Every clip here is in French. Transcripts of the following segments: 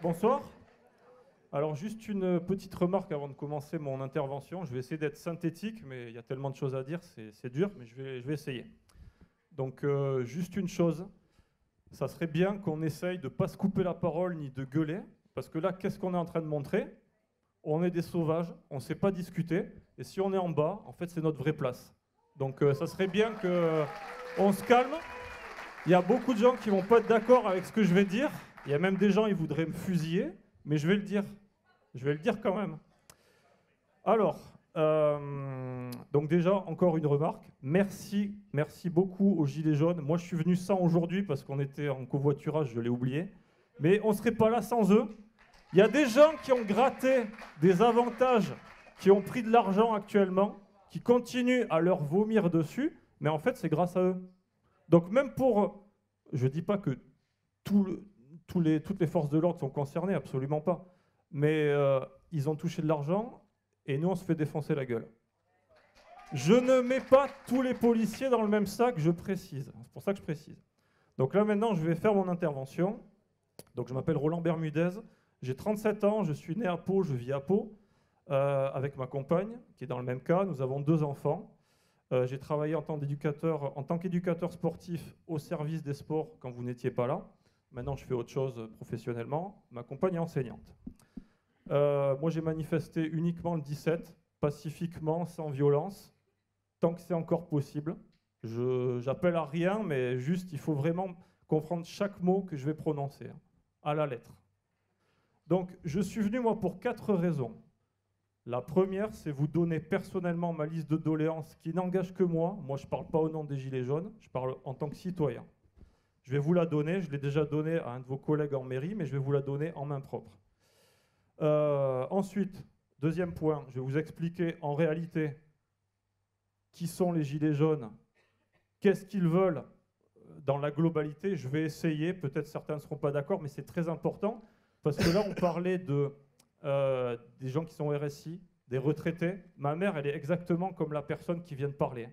Bonsoir. Alors juste une petite remarque avant de commencer mon intervention. Je vais essayer d'être synthétique, mais il y a tellement de choses à dire, c'est dur, mais je vais essayer. Donc juste une chose, ça serait bien qu'on essaye de ne pas se couper la parole ni de gueuler, parce que là, qu'est-ce qu'on est en train de montrer? On est des sauvages, on ne sait pas discuter, et si on est en bas, en fait, c'est notre vraie place. Donc ça serait bien qu'on se calme. Il y a beaucoup de gens qui ne vont pas être d'accord avec ce que je vais dire. Il y a même des gens qui voudraient me fusiller, mais je vais le dire. Je vais le dire quand même. Alors, donc déjà, encore une remarque. Merci beaucoup aux Gilets jaunes. Moi, je suis venu sans aujourd'hui parce qu'on était en covoiturage, je l'ai oublié. Mais on ne serait pas là sans eux. Il y a des gens qui ont gratté des avantages, qui ont pris de l'argent actuellement, qui continuent à leur vomir dessus, mais en fait, c'est grâce à eux. Donc même pour... Je ne dis pas que toutes les forces de l'ordre sont concernées, absolument pas. Mais ils ont touché de l'argent et nous, on se fait défoncer la gueule. Je ne mets pas tous les policiers dans le même sac, je précise. C'est pour ça que je précise. Donc là, maintenant, je vais faire mon intervention. Donc je m'appelle Roland Bermudez, j'ai 37 ans, je suis né à Pau, je vis à Pau, avec ma compagne, qui est dans le même cas. Nous avons 2 enfants. J'ai travaillé en tant qu'éducateur sportif au service des sports quand vous n'étiez pas là. Maintenant, je fais autre chose professionnellement. Ma compagne est enseignante. Moi, j'ai manifesté uniquement le 17, pacifiquement, sans violence, tant que c'est encore possible. J'appelle à rien, mais juste, il faut vraiment comprendre chaque mot que je vais prononcer, à la lettre. Donc, je suis venu, moi, pour 4 raisons. La première, c'est vous donner personnellement ma liste de doléances qui n'engage que moi. Moi, je ne parle pas au nom des Gilets jaunes, je parle en tant que citoyen. Je vais vous la donner, je l'ai déjà donnée à un de vos collègues en mairie, mais je vais vous la donner en main propre. Ensuite, deuxième point, je vais vous expliquer en réalité qui sont les Gilets jaunes, qu'est-ce qu'ils veulent dans la globalité. Je vais essayer, peut-être certains ne seront pas d'accord, mais c'est très important, parce que là, on parlait des gens qui sont au RSI, des retraités. Ma mère, elle est exactement comme la personne qui vient de parler.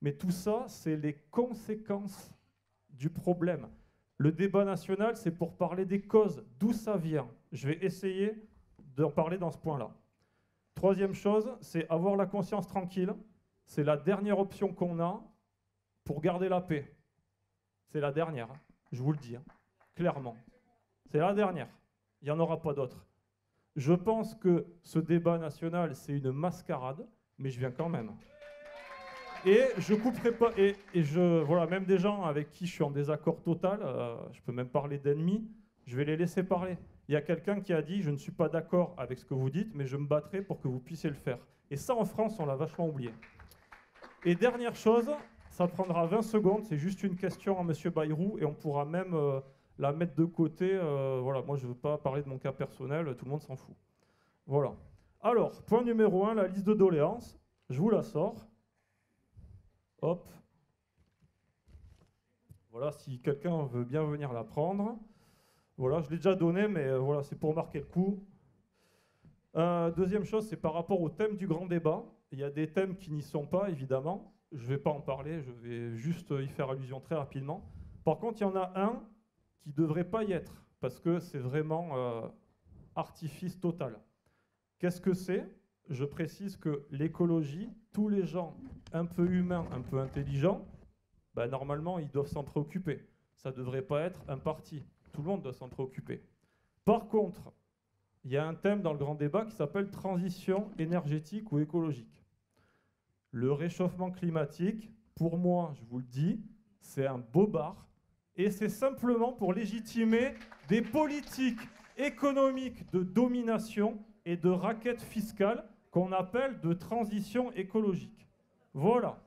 Mais tout ça, c'est les conséquences du problème. Le débat national, c'est pour parler des causes, d'où ça vient. Je vais essayer d'en parler dans ce point-là. Troisième chose, c'est avoir la conscience tranquille. C'est la dernière option qu'on a pour garder la paix. C'est la dernière, je vous le dis, clairement. C'est la dernière. Il n'y en aura pas d'autre. Je pense que ce débat national, c'est une mascarade, mais je viens quand même. Et je couperai pas. Voilà, même des gens avec qui je suis en désaccord total, je peux même parler d'ennemis, je vais les laisser parler. Il y a quelqu'un qui a dit, je ne suis pas d'accord avec ce que vous dites, mais je me battrai pour que vous puissiez le faire. Et ça, en France, on l'a vachement oublié. Et dernière chose, ça prendra 20 secondes, c'est juste une question à M. Bayrou, et on pourra même la mettre de côté. Voilà, moi, je ne veux pas parler de mon cas personnel, tout le monde s'en fout. Voilà. Alors, point numéro 1, la liste de doléances. Je vous la sors. Hop. Voilà, si quelqu'un veut bien venir la prendre. Voilà, je l'ai déjà donné, mais voilà, c'est pour marquer le coup. Deuxième chose, c'est par rapport au thème du grand débat. Il y a des thèmes qui n'y sont pas, évidemment. Je ne vais pas en parler, je vais juste y faire allusion très rapidement. Par contre, il y en a un qui ne devrait pas y être, parce que c'est vraiment artifice total. Qu'est-ce que c'est? Je précise que l'écologie, tous les gens un peu humains, un peu intelligents, ben normalement, ils doivent s'en préoccuper. Ça ne devrait pas être un parti. Tout le monde doit s'en préoccuper. Par contre, il y a un thème dans le grand débat qui s'appelle transition énergétique ou écologique. Le réchauffement climatique, pour moi, je vous le dis, c'est un bobard. Et c'est simplement pour légitimer des politiques économiques de domination et de raquettes fiscales qu'on appelle de transition écologique. Voilà.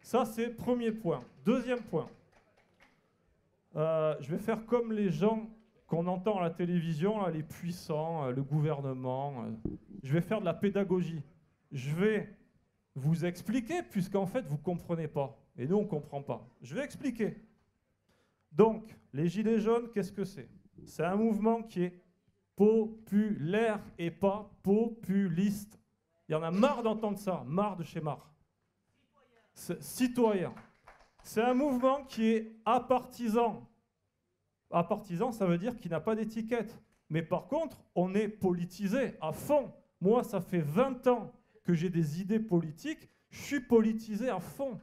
Ça, c'est premier point. Deuxième point. Je vais faire comme les gens qu'on entend à la télévision, là, les puissants, le gouvernement. Je vais faire de la pédagogie. Je vais vous expliquer, puisqu'en fait, vous ne comprenez pas. Et nous, on ne comprend pas. Je vais expliquer. Donc, les Gilets jaunes, qu'est-ce que c'est? C'est un mouvement qui est populaire et pas populiste. Il y en a marre d'entendre ça, marre de chez marre. Citoyen. C'est un mouvement qui est apartisan. Apartisan, ça veut dire qu'il n'a pas d'étiquette. Mais par contre, on est politisé à fond. Moi, ça fait 20 ans que j'ai des idées politiques, je suis politisé à fond.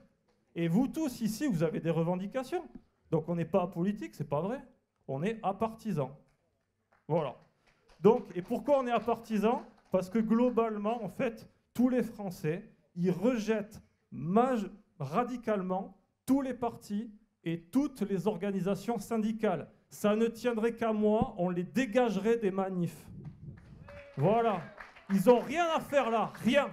Et vous tous ici, vous avez des revendications. Donc on n'est pas apolitique, c'est pas vrai. On est apartisan. Voilà. Donc, et pourquoi on est apartisan? Parce que globalement, en fait, tous les Français, ils rejettent radicalement tous les partis et toutes les organisations syndicales. Ça ne tiendrait qu'à moi, on les dégagerait des manifs. Voilà. Ils n'ont rien à faire là, rien.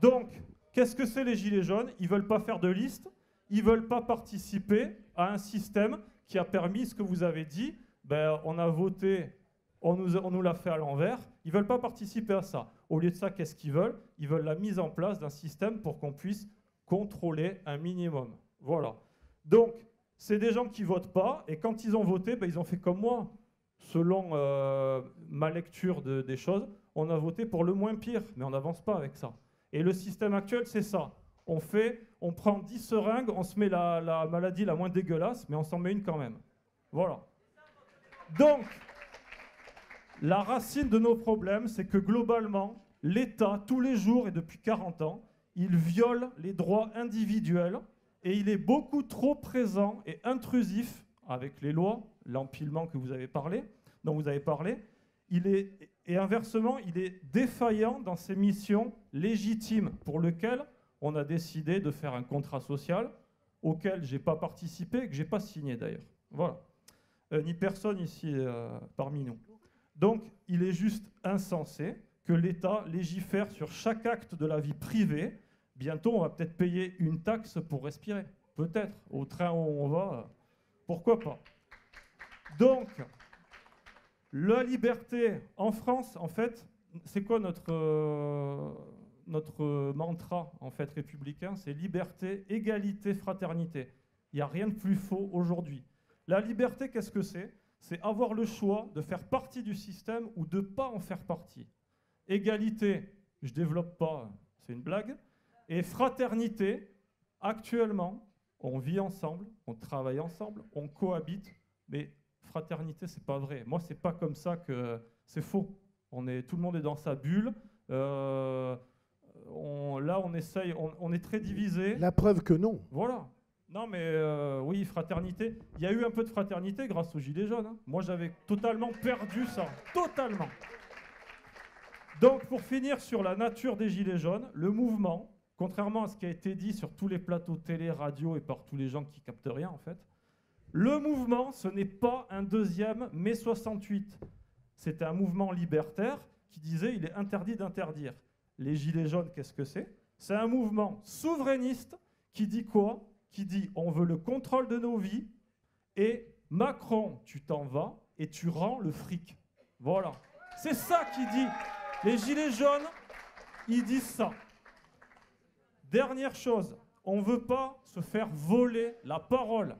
Donc, qu'est-ce que c'est les Gilets jaunes? Ils ne veulent pas faire de liste, ils ne veulent pas participer à un système qui a permis ce que vous avez dit. Ben, on a voté, on nous l'a fait à l'envers. Ils ne veulent pas participer à ça. Au lieu de ça, qu'est-ce qu'ils veulent? Ils veulent la mise en place d'un système pour qu'on puisse contrôler un minimum. Voilà. Donc, c'est des gens qui ne votent pas, et quand ils ont voté, ben, ils ont fait comme moi. Selon ma lecture des choses, on a voté pour le moins pire, mais on n'avance pas avec ça. Et le système actuel, c'est ça. On prend 10 seringues, on se met la maladie la moins dégueulasse, mais on s'en met une quand même. Voilà. Donc, la racine de nos problèmes, c'est que globalement, l'État, tous les jours et depuis 40 ans, il viole les droits individuels et il est beaucoup trop présent et intrusif avec les lois, l'empilement dont vous avez parlé, et inversement, il est défaillant dans ses missions légitimes pour lesquelles on a décidé de faire un contrat social auquel je n'ai pas participé et que je n'ai pas signé d'ailleurs. Voilà. Ni personne ici parmi nous. Donc, il est juste insensé que l'État légifère sur chaque acte de la vie privée. Bientôt, on va peut-être payer une taxe pour respirer. Peut-être. Au train où on va, pourquoi pas. Donc, la liberté en France, en fait, c'est quoi notre mantra en fait républicain? C'est liberté, égalité, fraternité. Il n'y a rien de plus faux aujourd'hui. La liberté, qu'est-ce que c'est? C'est avoir le choix de faire partie du système ou de ne pas en faire partie. Égalité, je ne développe pas, c'est une blague. Et fraternité, actuellement, on vit ensemble, on travaille ensemble, on cohabite, mais fraternité, c'est pas vrai. Moi, c'est pas comme ça que... C'est faux. Tout le monde est dans sa bulle. Là, on essaye, on est très divisé. La preuve que non. Voilà. Non, mais oui, fraternité. Il y a eu un peu de fraternité grâce aux Gilets jaunes. Hein. Moi, j'avais totalement perdu ça. Totalement. Donc, pour finir sur la nature des Gilets jaunes, le mouvement, contrairement à ce qui a été dit sur tous les plateaux télé, radio et par tous les gens qui captent rien, en fait, le mouvement, ce n'est pas un deuxième mai 68. C'était un mouvement libertaire qui disait il est interdit d'interdire. Les Gilets jaunes, qu'est-ce que c'est? C'est un mouvement souverainiste qui dit quoi? Qui dit on veut le contrôle de nos vies et Macron, tu t'en vas et tu rends le fric. Voilà. C'est ça qu'il dit. Les Gilets jaunes, ils disent ça. Dernière chose, on ne veut pas se faire voler la parole.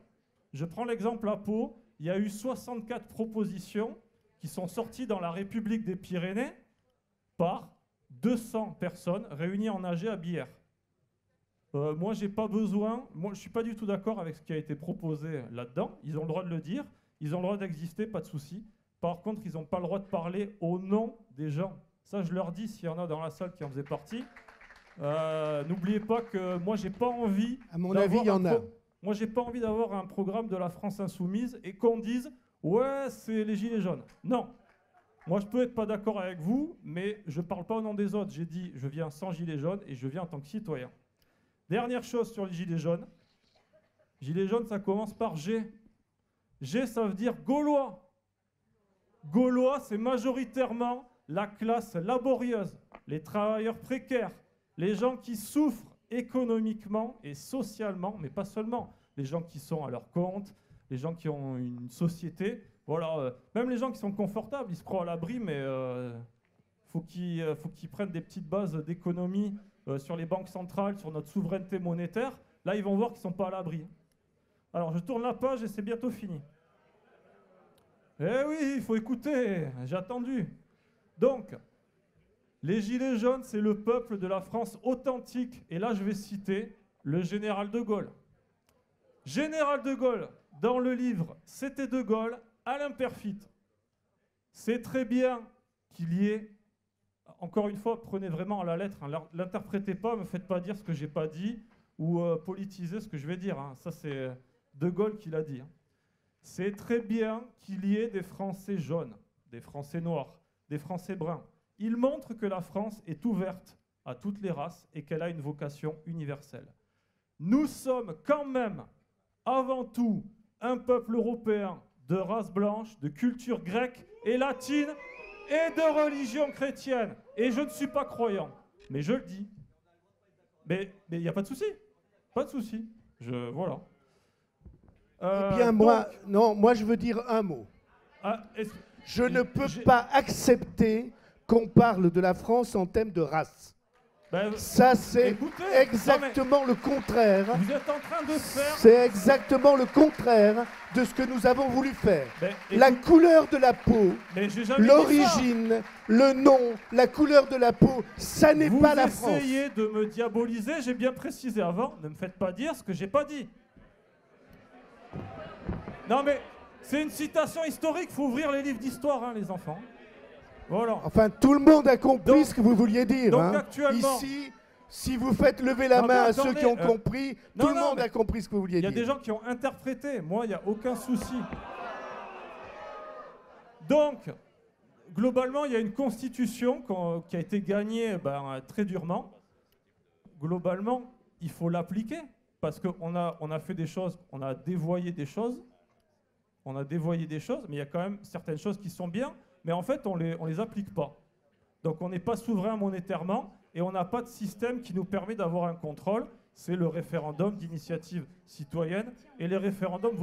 Je prends l'exemple à Pau, il y a eu 64 propositions qui sont sorties dans la République des Pyrénées par 200 personnes réunies en AG à Bière. Moi, j'ai pas besoin, moi, je suis pas du tout d'accord avec ce qui a été proposé là-dedans. Ils ont le droit de le dire, ils ont le droit d'exister, pas de souci. Par contre, ils n'ont pas le droit de parler au nom des gens. Ça, je leur dis, s'il y en a dans la salle qui en faisaient partie. N'oubliez pas que moi, j'ai pas envie... À mon avis, il y en a. Moi, j'ai pas envie d'avoir un programme de la France Insoumise et qu'on dise « Ouais, c'est les Gilets jaunes ». Non. Moi, je peux être pas d'accord avec vous, mais je parle pas au nom des autres. J'ai dit, je viens sans Gilets jaunes et je viens en tant que citoyen. Dernière chose sur les Gilets jaunes. Gilets jaunes, ça commence par G. G, ça veut dire Gaulois. Gaulois, c'est majoritairement la classe laborieuse, les travailleurs précaires, les gens qui souffrent économiquement et socialement, mais pas seulement. Les gens qui sont à leur compte, les gens qui ont une société. Voilà, même les gens qui sont confortables, ils se croient à l'abri, mais faut qu'ils prennent des petites bases d'économie sur les banques centrales, sur notre souveraineté monétaire. Là, ils vont voir qu'ils ne sont pas à l'abri. Alors, je tourne la page et c'est bientôt fini. Eh oui, il faut écouter, j'ai attendu. Donc, les Gilets jaunes, c'est le peuple de la France authentique. Et là, je vais citer le général de Gaulle. Général de Gaulle, dans le livre « C'était de Gaulle », Alain Perfit, c'est très bien qu'il y ait, encore une fois, prenez vraiment à la lettre, hein, l'interprétez pas, ne me faites pas dire ce que j'ai pas dit, ou politiser ce que je vais dire. Hein. Ça, c'est De Gaulle qui l'a dit. Hein. C'est très bien qu'il y ait des Français jaunes, des Français noirs, des Français bruns. Il montre que la France est ouverte à toutes les races et qu'elle a une vocation universelle. Nous sommes quand même, avant tout, un peuple européen de race blanche, de culture grecque et latine et de religion chrétienne. Et je ne suis pas croyant, mais je le dis. Mais il n'y a pas de souci. Pas de souci. Voilà. Eh bien, moi, je veux dire un mot. Je ne peux pas accepter qu'on parle de la France en termes de race. Ça, c'est exactement le contraire. Vous êtes en train de faire... C'est exactement le contraire de ce que nous avons voulu faire. La couleur de la peau, l'origine, le nom, la couleur de la peau, ça n'est pas la France. Vous essayez de me diaboliser, j'ai bien précisé avant, ne me faites pas dire ce que j'ai pas dit. Non mais, c'est une citation historique, il faut ouvrir les livres d'histoire, hein, les enfants. Voilà. Enfin, tout le monde a compris ce que vous vouliez dire. Donc hein. actuellement... Ici, si vous faites lever la main à ceux qui ont compris, tout le monde a compris ce que vous vouliez dire. Il y a des gens qui ont interprété. Moi, il n'y a aucun souci. Donc, globalement, il y a une constitution qui a été gagnée très durement. Globalement, il faut l'appliquer. Parce qu'on a fait des choses, on a dévoyé des choses. On a dévoyé des choses, mais il y a quand même certaines choses qui sont bien. Mais en fait, on les applique pas. Donc on n'est pas souverain monétairement et on n'a pas de système qui nous permet d'avoir un contrôle. C'est le référendum d'initiative citoyenne et les référendums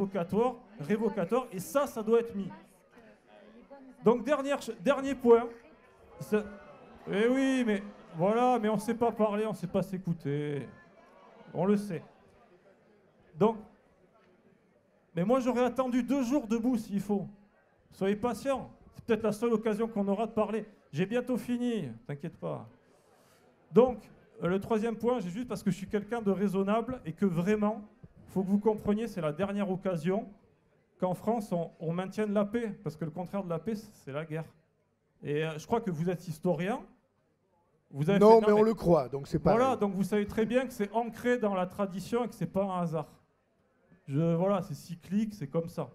révocatoires. Et ça doit être mis. Donc dernier point. Eh oui, mais voilà, mais on ne sait pas parler, on ne sait pas s'écouter. On le sait. Donc, mais moi j'aurais attendu 2 jours debout s'il faut. Soyez patients. C'est peut-être la seule occasion qu'on aura de parler. J'ai bientôt fini, t'inquiète pas. Donc, le 3e point, j'ai juste parce que je suis quelqu'un de raisonnable et que vraiment, il faut que vous compreniez, c'est la dernière occasion qu'en France, on maintienne la paix. Parce que le contraire de la paix, c'est la guerre. Et je crois que vous êtes historien. Non, mais on le croit, donc c'est pas... Voilà, donc vous savez très bien que c'est ancré dans la tradition et que c'est pas un hasard. Voilà, c'est cyclique, c'est comme ça.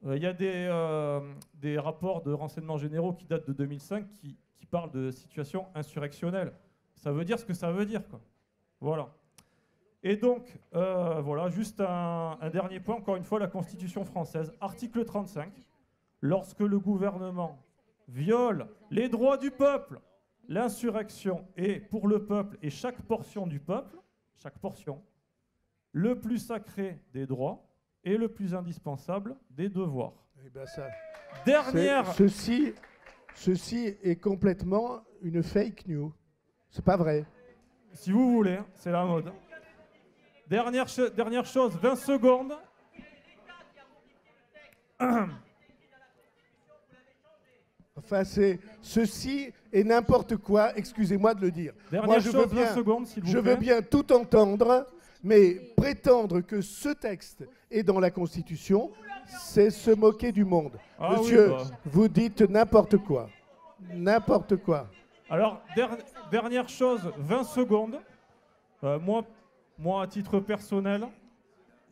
Il y a des rapports de renseignements généraux qui datent de 2005 qui parlent de situation insurrectionnelle. Ça veut dire ce que ça veut dire, quoi. Voilà. Et donc, voilà, juste un dernier point, encore une fois, la Constitution française. Article 35. Lorsque le gouvernement viole les droits du peuple, l'insurrection est pour le peuple et chaque portion du peuple, chaque portion, le plus sacré des droits et le plus indispensable des devoirs. Eh ben ça, ceci est complètement une fake news. C'est pas vrai. Si vous voulez, c'est la mode. Dernière chose, 20 secondes. Enfin, ceci est n'importe quoi, excusez-moi de le dire. Moi, je veux bien tout entendre, mais prétendre que ce texte est dans la Constitution, c'est se moquer du monde. Monsieur, vous dites n'importe quoi. N'importe quoi. Alors, dernière chose, 20 secondes. Moi, à titre personnel,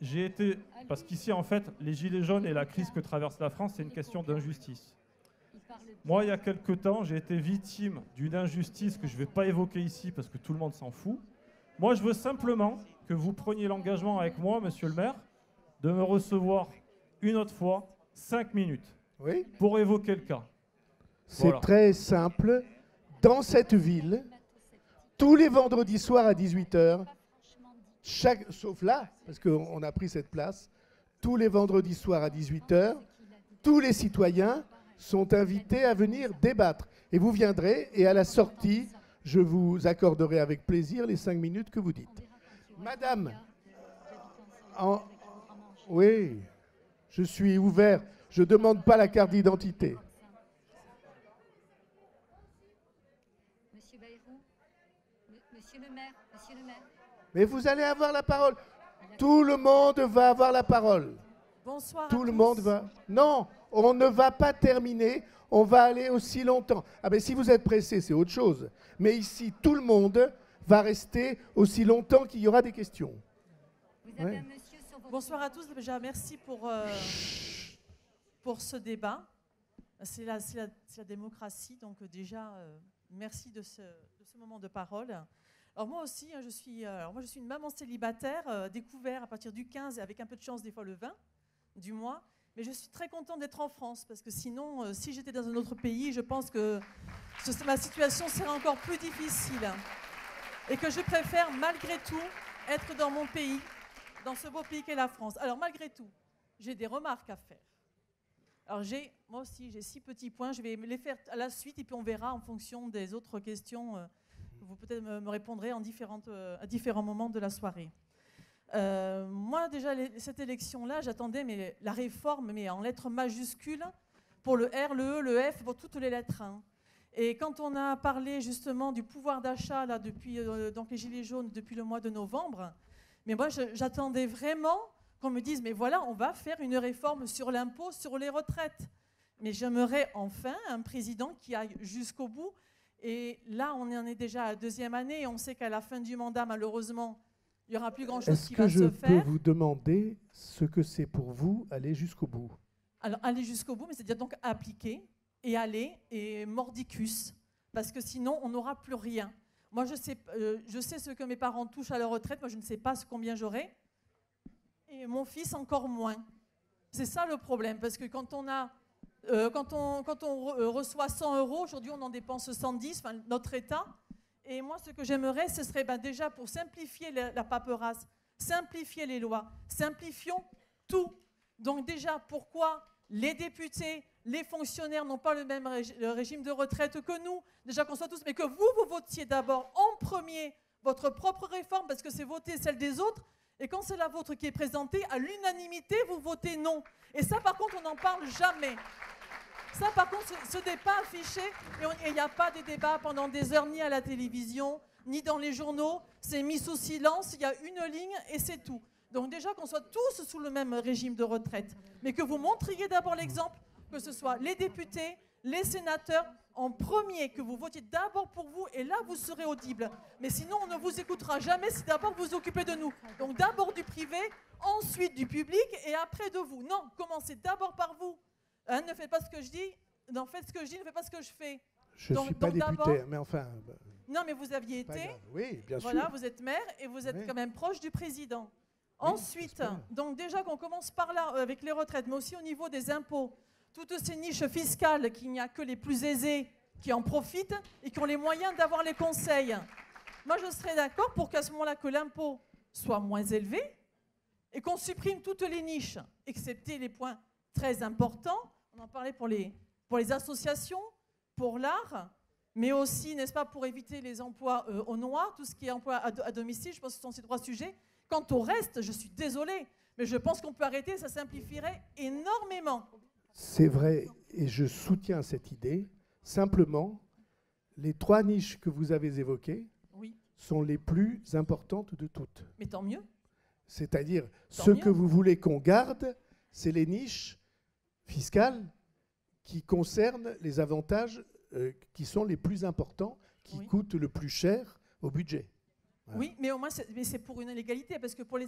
j'ai été... Parce qu'ici, en fait, les gilets jaunes et la crise que traverse la France, c'est une question d'injustice. Moi, il y a quelque temps, j'ai été victime d'une injustice que je ne vais pas évoquer ici parce que tout le monde s'en fout. Moi, je veux simplement que vous preniez l'engagement avec moi, monsieur le maire, de me recevoir une autre fois 5 minutes pour évoquer le cas. C'est très simple. Dans cette ville, tous les vendredis soirs à 18h, sauf là, parce qu'on a pris cette place, tous les vendredis soirs à 18h, tous les citoyens sont invités à venir débattre. Et vous viendrez, et à la sortie, je vous accorderai avec plaisir les 5 minutes que vous dites. Madame, oui, je suis ouvert, je ne demande pas la carte d'identité. Monsieur Bayrou, monsieur le maire. Mais vous allez avoir la parole. Tout le monde va avoir la parole. Bonsoir. Tout le monde va... Non, On ne va pas terminer, on va aller aussi longtemps. Ah ben si vous êtes pressé, c'est autre chose. Mais ici, tout le monde va rester aussi longtemps qu'il y aura des questions. Vous avez un monsieur sur votre... Bonsoir à tous. Déjà, merci pour ce débat. C'est la démocratie, donc déjà, merci de ce moment de parole. Alors moi aussi, je suis une maman célibataire, découvert à partir du 15 et avec un peu de chance des fois le 20 du mois. Mais je suis très contente d'être en France parce que sinon, si j'étais dans un autre pays, je pense que ma situation serait encore plus difficile. Et que je préfère malgré tout être dans mon pays, dans ce beau pays qu'est la France. Alors malgré tout, j'ai des remarques à faire. Alors moi aussi, j'ai 6 petits points. Je vais me les faire à la suite et puis on verra en fonction des autres questions. Vous peut-être me répondrez à différents moments de la soirée. Moi, déjà, cette élection-là, j'attendais la réforme, mais en lettres majuscules, pour le R, le E, le F, pour toutes les lettres. Hein. Et quand on a parlé justement du pouvoir d'achat, là, depuis donc les Gilets jaunes, depuis le mois de novembre, mais moi, j'attendais vraiment qu'on me dise, mais voilà, on va faire une réforme sur l'impôt, sur les retraites. Mais j'aimerais enfin un président qui aille jusqu'au bout. Et là, on en est déjà à la 2e année, et on sait qu'à la fin du mandat, malheureusement, il n'y aura plus grand-chose qui va se faire. Est-ce que je peux vous demander ce que c'est pour vous aller jusqu'au bout? Alors, aller jusqu'au bout, mais c'est-à-dire donc appliquer et aller et mordicus, parce que sinon, on n'aura plus rien. Moi, je sais ce que mes parents touchent à leur retraite, moi, je ne sais pas combien j'aurai, et mon fils encore moins. C'est ça le problème, parce que quand on reçoit 100 €, aujourd'hui, on en dépense 110, enfin, notre État. Et moi, ce que j'aimerais, ce serait déjà pour simplifier la paperasse, simplifier les lois, simplifions tout. Donc déjà, pourquoi les députés, les fonctionnaires n'ont pas le même régime de retraite que nous? Déjà qu'on soit tous, mais que vous votiez d'abord en premier votre propre réforme, parce que c'est voter celle des autres, et quand c'est la vôtre qui est présentée, à l'unanimité, vous votez non. Et ça, par contre, on n'en parle jamais. Ça, par contre, ce n'est pas affiché et il n'y a pas des débats pendant des heures ni à la télévision, ni dans les journaux. C'est mis sous silence, il y a une ligne et c'est tout. Donc déjà qu'on soit tous sous le même régime de retraite, mais que vous montriez d'abord l'exemple, que ce soit les députés, les sénateurs, en premier, que vous votiez d'abord pour vous et là, vous serez audible. Mais sinon, on ne vous écoutera jamais si d'abord vous vous occupez de nous. Donc d'abord du privé, ensuite du public et après de vous. Non, commencez d'abord par vous. Hein, ne faites pas ce que je dis, non, faites ce que je dis, ne faites pas ce que je fais. Je ne suis pas député, mais enfin... Non, mais vous aviez été, oui, bien sûr. Voilà, vous êtes maire et vous êtes quand même proche du président. Oui, ensuite, donc déjà qu'on commence par là avec les retraites, mais aussi au niveau des impôts, toutes ces niches fiscales qu'il n'y a que les plus aisés qui en profitent et qui ont les moyens d'avoir les conseils. Moi, je serais d'accord pour qu'à ce moment-là, que l'impôt soit moins élevé et qu'on supprime toutes les niches, excepté les points très importants. On en parlait pour les associations, pour l'art, mais aussi, n'est-ce pas, pour éviter les emplois au noir, tout ce qui est emploi à domicile, je pense que ce sont ces 3 sujets. Quant au reste, je suis désolée, mais je pense qu'on peut arrêter, ça simplifierait énormément. C'est vrai, et je soutiens cette idée. Simplement, les 3 niches que vous avez évoquées sont les plus importantes de toutes. Mais tant mieux. C'est-à-dire, ce que vous voulez qu'on garde, c'est les niches fiscales qui concernent les avantages qui sont les plus importants, qui coûtent le plus cher au budget. Voilà. Oui, mais au moins, c'est pour une égalité, parce que pour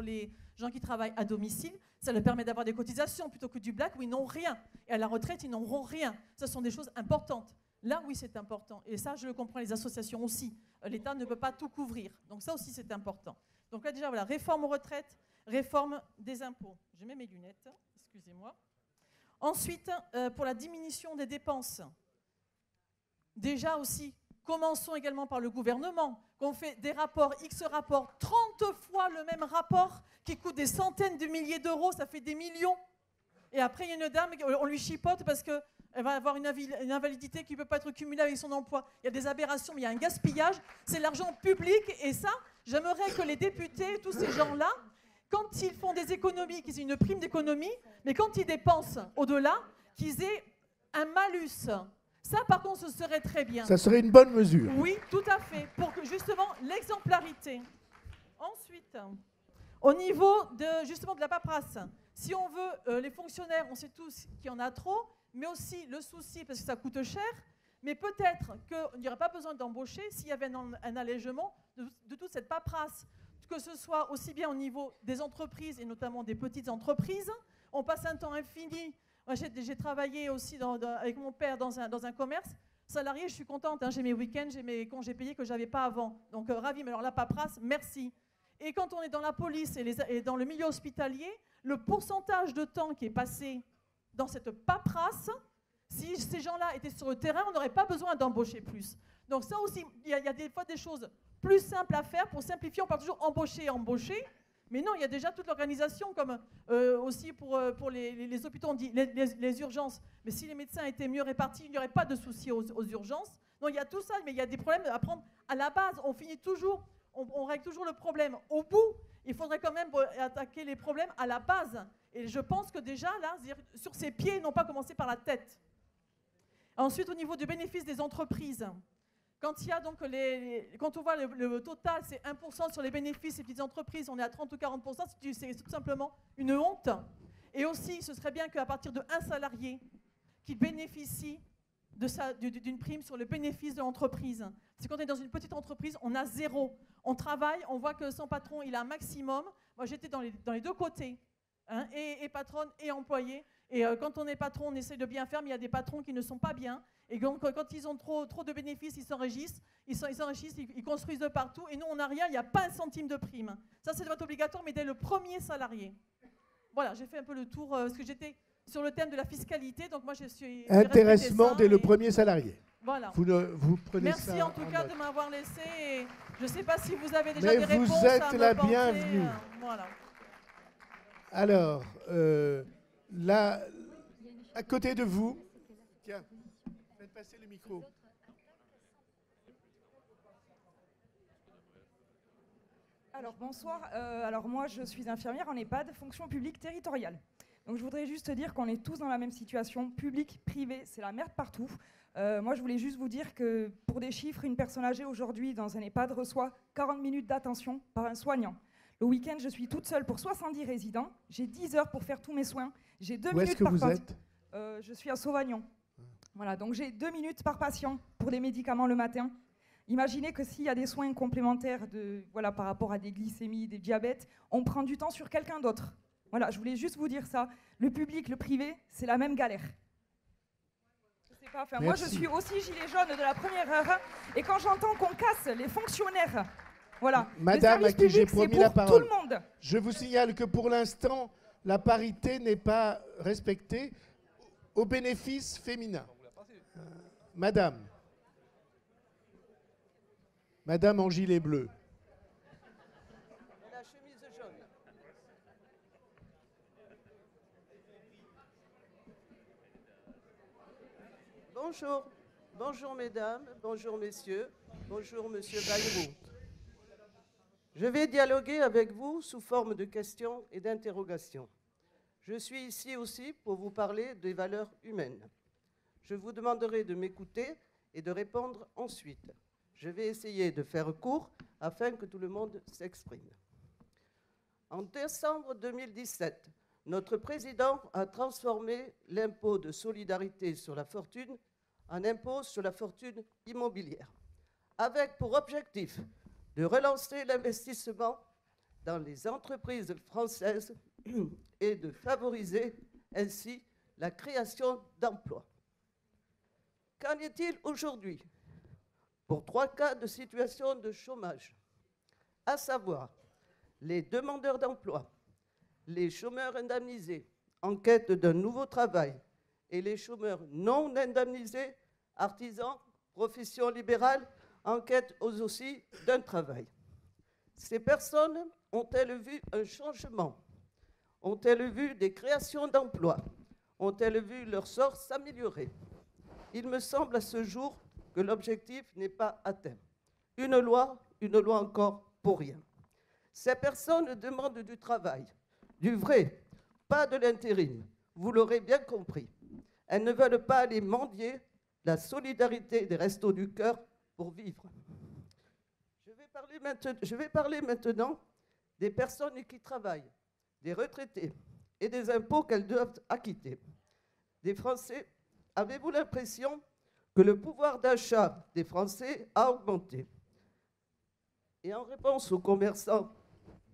les gens qui travaillent à domicile, ça leur permet d'avoir des cotisations plutôt que du black où ils n'ont rien. Et à la retraite, ils n'auront rien. Ce sont des choses importantes. Là, oui, c'est important. Et ça, je le comprends, les associations aussi. L'État ne peut pas tout couvrir. Donc ça aussi, c'est important. Donc là, déjà, voilà, réforme aux retraites, réforme des impôts. Je mets mes lunettes, excusez-moi. Ensuite, pour la diminution des dépenses, déjà aussi, commençons également par le gouvernement, qu'on fait des rapports, X rapports, 30 fois le même rapport qui coûte des centaines de milliers d'euros, ça fait des millions. Et après, il y a une dame, on lui chipote parce qu'elle va avoir une invalidité qui ne peut pas être cumulée avec son emploi. Il y a des aberrations, mais il y a un gaspillage. C'est l'argent public. Et ça, j'aimerais que les députés, tous ces gens-là, quand ils font des économies, qu'ils aient une prime d'économie, mais quand ils dépensent au-delà, qu'ils aient un malus. Ça, par contre, ce serait très bien. Ça serait une bonne mesure. Oui, tout à fait, pour que justement l'exemplarité. Ensuite, au niveau justement de la paperasse, Si on veut, les fonctionnaires, on sait tous qu'il y en a trop, mais aussi le souci, parce que ça coûte cher, mais peut-être qu'il n'y aurait pas besoin d'embaucher s'il y avait un allègement de toute cette paperasse, que ce soit aussi bien au niveau des entreprises et notamment des petites entreprises. On passe un temps infini. Moi, j'ai travaillé aussi avec mon père dans un commerce. Salarié, je suis contente, hein, j'ai mes week-ends, j'ai mes congés payés que je n'avais pas avant. Donc, ravi. Mais alors, la paperasse, merci. Et quand on est dans la police et dans le milieu hospitalier, le pourcentage de temps qui est passé dans cette paperasse, si ces gens-là étaient sur le terrain, on n'aurait pas besoin d'embaucher plus. Donc ça aussi, il y a des fois des choses plus simples à faire. Pour simplifier, on parle toujours embaucher. Mais non, il y a déjà toute l'organisation, comme aussi pour les hôpitaux, on dit les urgences. Mais si les médecins étaient mieux répartis, il n'y aurait pas de soucis aux urgences. Non, il y a tout ça, mais il y a des problèmes à prendre à la base. On finit toujours, on règle toujours le problème au bout. Il faudrait quand même attaquer les problèmes à la base. Et je pense que déjà, là, sur ses pieds, non pas commencer par la tête. Ensuite, au niveau du bénéfice des entreprises, quand il y a donc quand on voit le total, c'est 1% sur les bénéfices des petites entreprises, on est à 30 ou 40%, c'est tout simplement une honte. Et aussi, ce serait bien qu'à partir de 1 salarié qui bénéficie d'une prime sur le bénéfice de l'entreprise. C'est quand on est dans une petite entreprise, on a 0. On travaille, on voit que son patron, il a un maximum. Moi, j'étais dans les deux côtés, hein, et patronne et employé. Et quand on est patron, on essaie de bien faire, mais il y a des patrons qui ne sont pas bien. Et donc, quand ils ont trop de bénéfices, ils s'enrichissent, ils construisent de partout. Et nous, on n'a rien, il n'y a pas un centime de prime. Ça, c'est votre obligatoire, mais dès le premier salarié. Voilà, j'ai fait un peu le tour, parce que j'étais sur le thème de la fiscalité. Donc, moi, je suis... Intéressement dès le premier salarié. Voilà. Vous prenez Merci ça en tout cas de m'avoir laissé. Et je ne sais pas si vous avez déjà Mais des réponses. vous êtes à me la porter, bienvenue. Voilà. Alors, là, à côté de vous, tiens, faites passer le micro. Alors bonsoir, alors moi je suis infirmière en EHPAD, fonction publique territoriale. Donc je voudrais juste dire qu'on est tous dans la même situation, public, privé, c'est la merde partout. Moi je voulais juste vous dire que pour des chiffres, une personne âgée aujourd'hui dans un EHPAD reçoit 40 minutes d'attention par un soignant. Le week-end, je suis toute seule pour 70 résidents, j'ai 10 heures pour faire tous mes soins, j'ai 2 minutes par patient. Où est-ce que vous êtes ? Je suis à Sauvagnon. Voilà, donc j'ai 2 minutes par patient pour des médicaments le matin. Imaginez que s'il y a des soins complémentaires par rapport à des glycémies, des diabètes, on prend du temps sur quelqu'un d'autre. Voilà, je voulais juste vous dire ça. Le public, le privé, c'est la même galère. Je sais pas, moi je suis aussi gilet jaune de la première heure. Et quand j'entends qu'on casse les fonctionnaires, voilà. Madame à qui j'ai promis la parole. Tout le monde. Je vous signale que pour l'instant, la parité n'est pas respectée au bénéfice féminin. Madame en gilet bleu. La chemise jaune. Bonjour. Bonjour mesdames, bonjour messieurs, bonjour monsieur Bayrou. Je vais dialoguer avec vous sous forme de questions et d'interrogations. Je suis ici aussi pour vous parler des valeurs humaines. Je vous demanderai de m'écouter et de répondre ensuite. Je vais essayer de faire court afin que tout le monde s'exprime. En décembre 2017, notre président a transformé l'impôt de solidarité sur la fortune en impôt sur la fortune immobilière, avec pour objectif de relancer l'investissement dans les entreprises françaises et de favoriser ainsi la création d'emplois. Qu'en est-il aujourd'hui pour 3 cas de situation de chômage, à savoir les demandeurs d'emploi, les chômeurs indemnisés en quête d'un nouveau travail et les chômeurs non indemnisés, artisans, professions libérales, en quête aussi d'un travail. Ces personnes ont-elles vu un changement? Ont-elles vu des créations d'emplois? Ont-elles vu leur sort s'améliorer? Il me semble à ce jour que l'objectif n'est pas atteint. Une loi encore pour rien. Ces personnes demandent du travail, du vrai, pas de l'intérim. Vous l'aurez bien compris. Elles ne veulent pas aller mendier la solidarité des Restos du Cœur pour vivre. Je vais parler maintenant des personnes qui travaillent, des retraités et des impôts qu'elles doivent acquitter. Des Français, avez-vous l'impression que le pouvoir d'achat des Français a augmenté? Et en réponse aux commerçants,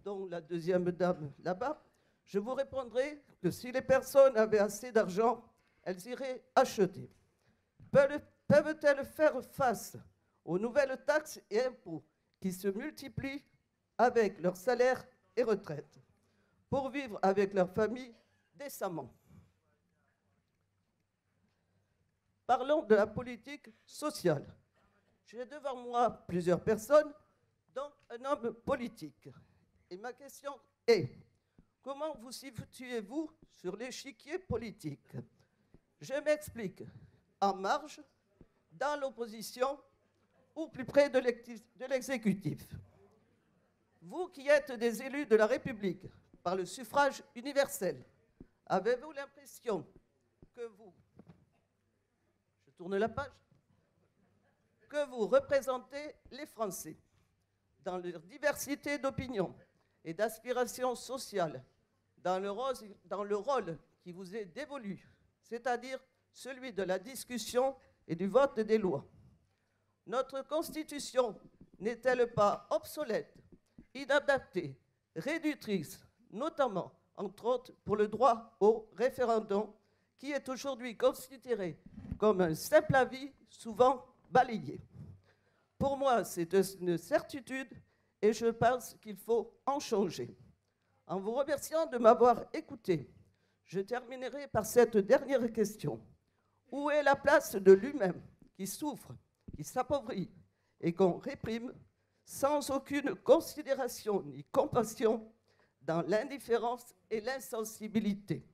dont la deuxième dame là-bas, je vous répondrai que si les personnes avaient assez d'argent, elles iraient acheter. Peuvent-elles faire face aux nouvelles taxes et impôts qui se multiplient avec leurs salaires et retraites pour vivre avec leur famille décemment? Parlons de la politique sociale. J'ai devant moi plusieurs personnes, dont un homme politique. Et ma question est, comment vous situez-vous sur l'échiquier politique? Je m'explique. En marge, dans l'opposition ou plus près de l'exécutif? Vous qui êtes des élus de la République par le suffrage universel, avez-vous l'impression que vous... Je tourne la page. Que vous représentez les Français dans leur diversité d'opinions et d'aspirations sociales, dans le rôle qui vous est dévolu, c'est-à-dire celui de la discussion et du vote des lois? Notre Constitution n'est-elle pas obsolète, inadaptée, réductrice, notamment, entre autres, pour le droit au référendum, qui est aujourd'hui considéré comme un simple avis, souvent balayé? Pour moi, c'est une certitude et je pense qu'il faut en changer. En vous remerciant de m'avoir écouté, je terminerai par cette dernière question. Où est la place de l'humain qui souffre, qui s'appauvrit et qu'on réprime sans aucune considération ni compassion dans l'indifférence et l'insensibilité?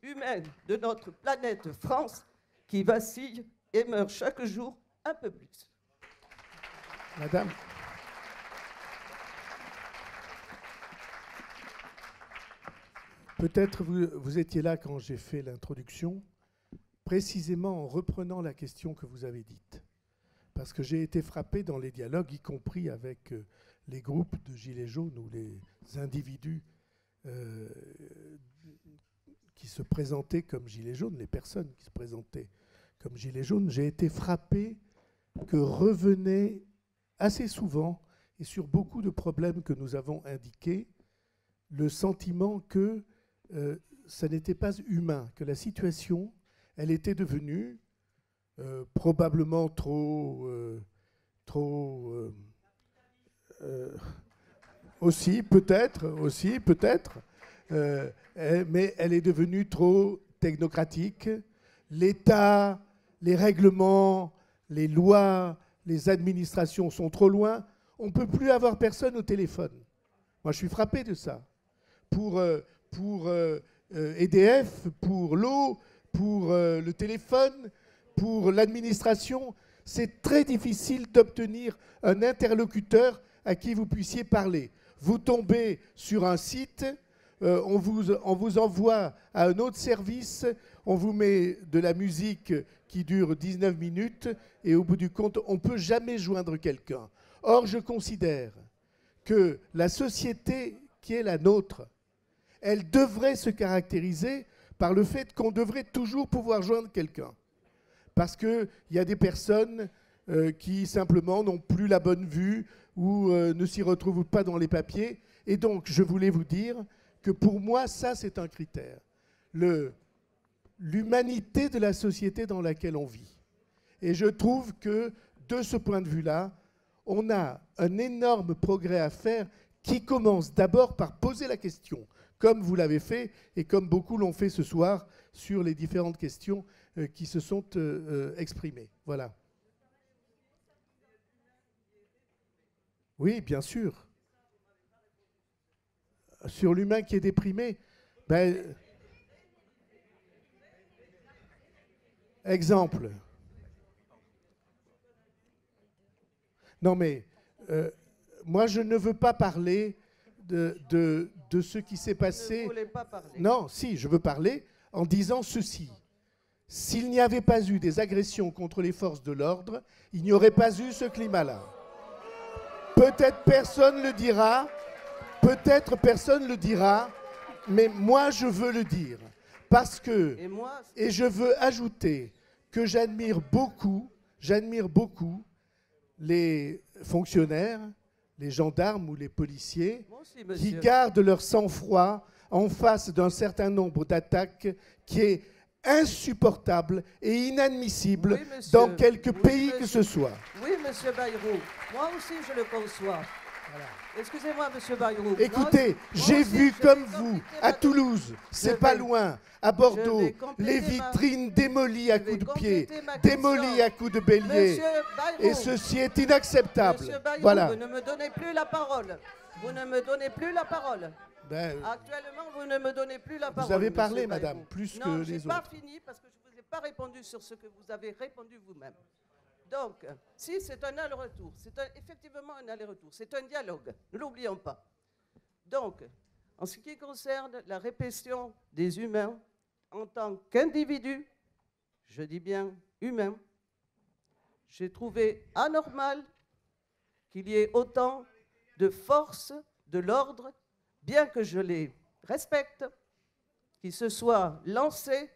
Humaine de notre planète France qui vacille et meurt chaque jour un peu plus. Madame. Peut-être vous étiez là quand j'ai fait l'introduction, précisément en reprenant la question que vous avez dite. Parce que j'ai été frappé dans les dialogues, y compris avec les groupes de Gilets jaunes ou les individus qui se présentaient comme Gilets jaunes, les personnes qui se présentaient comme Gilets jaunes, j'ai été frappé que revenait assez souvent, et sur beaucoup de problèmes que nous avons indiqués, le sentiment que ça n'était pas humain, que la situation, elle était devenue probablement aussi peut-être, mais elle est devenue trop technocratique. L'État, les règlements, les lois, les administrations sont trop loin. On ne peut plus avoir personne au téléphone. Moi, je suis frappé de ça. Pour EDF, pour l'eau, pour le téléphone, pour l'administration, c'est très difficile d'obtenir un interlocuteur à qui vous puissiez parler. Vous tombez sur un site, on vous envoie à un autre service, on vous met de la musique qui dure 19 minutes et au bout du compte, on ne peut jamais joindre quelqu'un. Or, je considère que la société qui est la nôtre, elle devrait se caractériser par le fait qu'on devrait toujours pouvoir joindre quelqu'un. Parce qu'il y a des personnes qui simplement n'ont plus la bonne vue ou ne s'y retrouvent pas dans les papiers. Et donc, je voulais vous dire que pour moi, ça, c'est un critère. L'humanité de la société dans laquelle on vit. Et je trouve que, de ce point de vue-là, on a un énorme progrès à faire qui commence d'abord par poser la question, comme vous l'avez fait et comme beaucoup l'ont fait ce soir sur les différentes questions qui se sont exprimées. Voilà. Oui, bien sûr. Sur l'humain qui est déprimé, ben, exemple. Non mais, moi je ne veux pas parler de ce qui s'est passé. Vous ne voulez pas parler. Non, si, je veux parler en disant ceci. S'il n'y avait pas eu des agressions contre les forces de l'ordre, il n'y aurait pas eu ce climat-là. Peut-être personne le dira, Mais moi, je veux le dire. Parce que, Et moi, et je veux ajouter que j'admire beaucoup les fonctionnaires, les gendarmes ou les policiers moi aussi, qui monsieur. gardent leur sang-froid en face d'un certain nombre d'attaques qui est insupportable et inadmissible Oui, monsieur. dans quelque Oui, pays que monsieur. ce soit. Oui, monsieur Bayrou. Moi aussi, je le conçois. Voilà. Excusez-moi, monsieur Bayrou. Écoutez, Moi j'ai aussi, vu je comme vais vous, compléter à ma- Toulouse, c'est Je pas vais- loin, à Bordeaux, vais compléter les ma- vitrines démolies à je vais coups de pied, compléter ma démolies question. à coups de bélier. Monsieur Bayrou. Et ceci est inacceptable. Monsieur Bayrou, Voilà. vous ne me donnez plus la parole. Vous ne me donnez plus la parole. Ben, Actuellement, vous ne me donnez plus la parole. avez monsieur parlé, Bayrou. madame, plus non, que j'ai les pas autres. fini parce que je ne vous ai pas répondu sur ce que vous avez répondu vous-même. Donc, si c'est un aller-retour, effectivement un aller-retour, c'est un dialogue, ne l'oublions pas. Donc, en ce qui concerne la répression des humains en tant qu'individus, je dis bien humains, j'ai trouvé anormal qu'il y ait autant de forces de l'ordre, bien que je les respecte, qui se soient lancées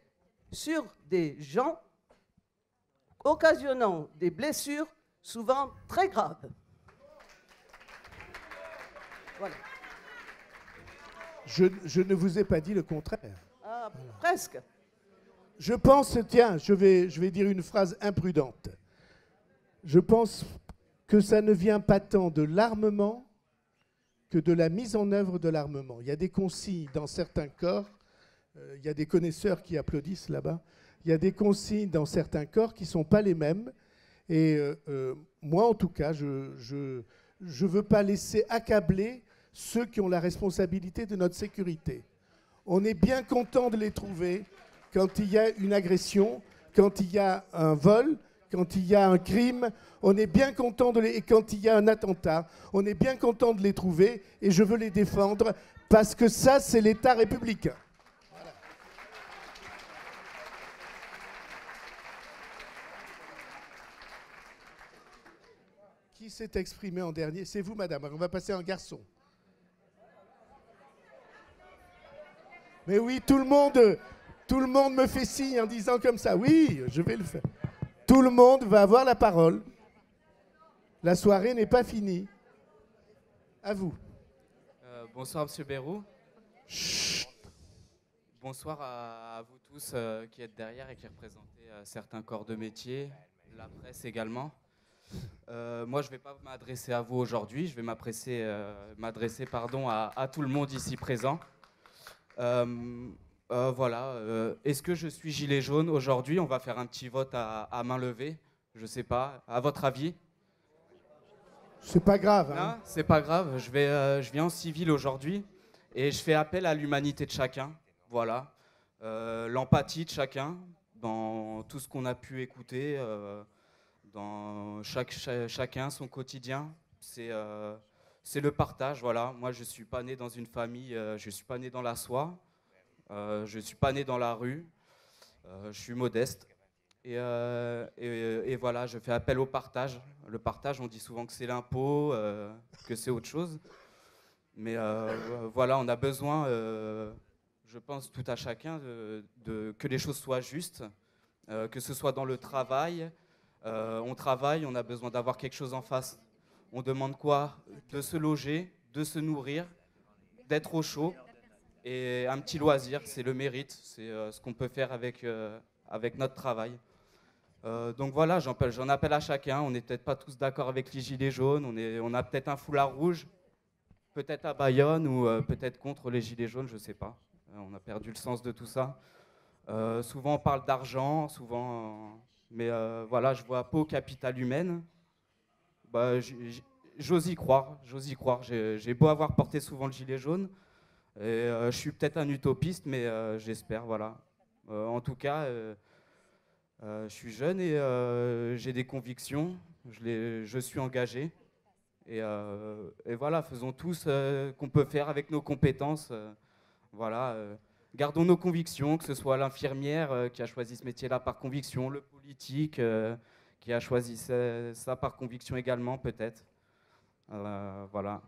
sur des gens, occasionnant des blessures souvent très graves. Voilà. je ne vous ai pas dit le contraire. Ah, presque. Je pense, tiens, je vais dire une phrase imprudente. Je pense que ça ne vient pas tant de l'armement que de la mise en œuvre de l'armement. Il y a des consignes dans certains corps, il y a des connaisseurs qui applaudissent là-bas, il y a des consignes dans certains corps qui ne sont pas les mêmes. Et moi, en tout cas, je ne veux pas laisser accabler ceux qui ont la responsabilité de notre sécurité. On est bien content de les trouver quand il y a une agression, quand il y a un vol, quand il y a un crime, on est bien content et quand il y a un attentat, on est bien content de les trouver et je veux les défendre parce que ça, c'est l'État républicain. Voilà. Qui s'est exprimé en dernier? C'est vous, madame. Alors, on va passer à un garçon. Mais oui, tout le monde me fait signe en disant comme ça. Oui, je vais le faire. Tout le monde va avoir la parole. La soirée n'est pas finie. À vous. Bonsoir, Monsieur Bayrou. Chut. Bonsoir à vous tous qui êtes derrière et qui représentez certains corps de métier, la presse également. Moi, je ne vais pas m'adresser à vous aujourd'hui, je vais m'adresser à tout le monde ici présent. Voilà. Est-ce que je suis gilet jaune aujourd'hui? On va faire un petit vote à main levée. Je ne sais pas. À votre avis? C'est pas grave. Hein. Non, c'est pas grave. Je viens en civil aujourd'hui et je fais appel à l'humanité de chacun. Voilà. L'empathie de chacun dans tout ce qu'on a pu écouter, dans chacun son quotidien. C'est le partage. Voilà. Moi, je suis pas né dans une famille. Je suis pas né dans la soie. Je ne suis pas né dans la rue, je suis modeste et voilà, je fais appel au partage. Le partage, on dit souvent que c'est l'impôt, que c'est autre chose. Mais voilà, on a besoin, je pense tout à chacun, que les choses soient justes, que ce soit dans le travail. On travaille, on a besoin d'avoir quelque chose en face. On demande quoi? De se loger, de se nourrir, d'être au chaud. Et un petit loisir, c'est le mérite, c'est ce qu'on peut faire avec notre travail. Donc voilà, j'en appelle à chacun. On n'est peut-être pas tous d'accord avec les gilets jaunes, on a peut-être un foulard rouge, peut-être à Bayonne ou peut-être contre les gilets jaunes, je ne sais pas. On a perdu le sens de tout ça. Souvent on parle d'argent, mais voilà, je vois pas au capital humaine. Bah, j'ose y croire. J'ai beau avoir porté souvent le gilet jaune. Et, je suis peut-être un utopiste, mais j'espère, voilà. En tout cas, je suis jeune et j'ai des convictions, je suis engagé. Et voilà, faisons tous qu'on peut faire avec nos compétences. Voilà, gardons nos convictions, que ce soit l'infirmière qui a choisi ce métier-là par conviction, le politique qui a choisi ça par conviction également, peut-être. Voilà.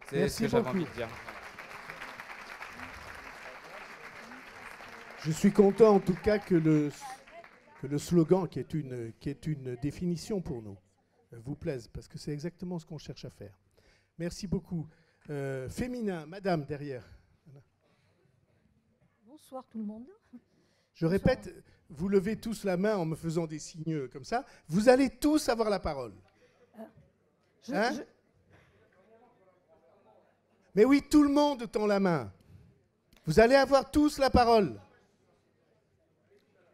C'est ce que j'avais envie de dire. Je suis content en tout cas que le slogan, qui est une définition pour nous, vous plaise, parce que c'est exactement ce qu'on cherche à faire. Merci beaucoup. Féminin, madame, derrière. Bonsoir tout le monde. Je répète, vous levez tous la main en me faisant des signes comme ça. Vous allez tous avoir la parole. Mais oui, tout le monde tend la main. Vous allez avoir tous la parole.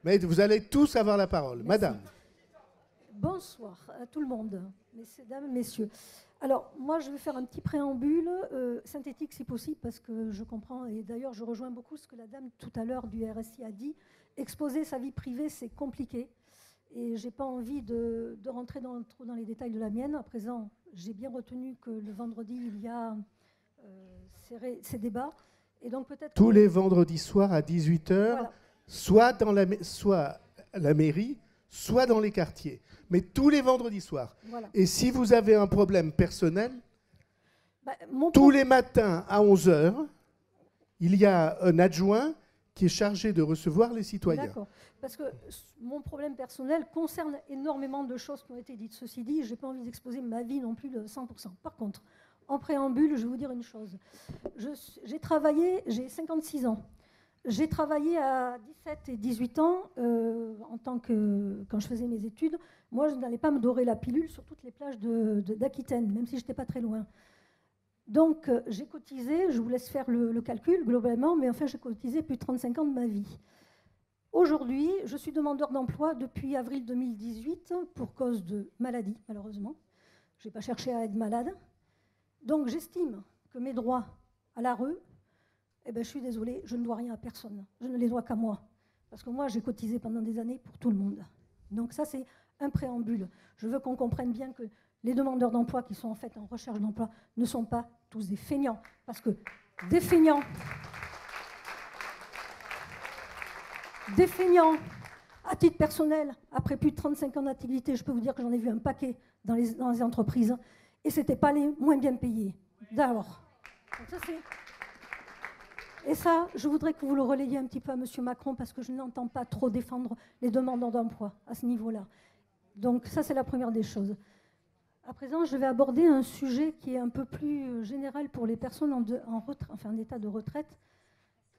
Mais vous allez tous avoir la parole. Merci. Madame. Bonsoir à tout le monde, mesdames, messieurs. Alors, moi, je vais faire un petit préambule, synthétique si possible, parce que je comprends, et d'ailleurs, je rejoins beaucoup ce que la dame tout à l'heure du RSI a dit. Exposer sa vie privée, c'est compliqué. Et je n'ai pas envie de rentrer trop dans les détails de la mienne. À présent, j'ai bien retenu que le vendredi, il y a ces débats. Et donc, peut-être tous les vendredis soirs à 18h, voilà. soit à la mairie, soit dans les quartiers. Mais tous les vendredis soirs. Voilà. Et si vous avez un problème personnel, tous les matins à 11h, il y a un adjoint qui est chargé de recevoir les citoyens. D'accord. Parce que mon problème personnel concerne énormément de choses qui ont été dites. Ceci dit, je n'ai pas envie d'exposer ma vie non plus de 100%. Par contre, en préambule, je vais vous dire une chose. J'ai travaillé, j'ai 56 ans. J'ai travaillé à 17 et 18 ans quand je faisais mes études. Moi, je n'allais pas me dorer la pilule sur toutes les plages d'Aquitaine, même si je n'étais pas très loin. Donc, j'ai cotisé, je vous laisse faire le calcul globalement, mais enfin, j'ai cotisé plus de 35 ans de ma vie. Aujourd'hui, je suis demandeur d'emploi depuis avril 2018 pour cause de maladie, malheureusement. Je n'ai pas cherché à être malade. Donc, j'estime que mes droits à la rue, eh ben, je suis désolée, je ne dois rien à personne. Je ne les dois qu'à moi. Parce que moi, j'ai cotisé pendant des années pour tout le monde. Donc ça, c'est un préambule. Je veux qu'on comprenne bien que les demandeurs d'emploi qui sont en fait en recherche d'emploi ne sont pas tous des feignants. Parce que des feignants, à titre personnel, après plus de 35 ans d'activité, je peux vous dire que j'en ai vu un paquet dans les entreprises. Et ce n'étaient pas les moins bien payés. D'abord. Et ça, je voudrais que vous le relayiez un petit peu à M. Macron, parce que je n'entends pas trop défendre les demandeurs d'emploi à ce niveau-là. Donc ça, c'est la première des choses. À présent, je vais aborder un sujet qui est un peu plus général pour les personnes en état de retraite.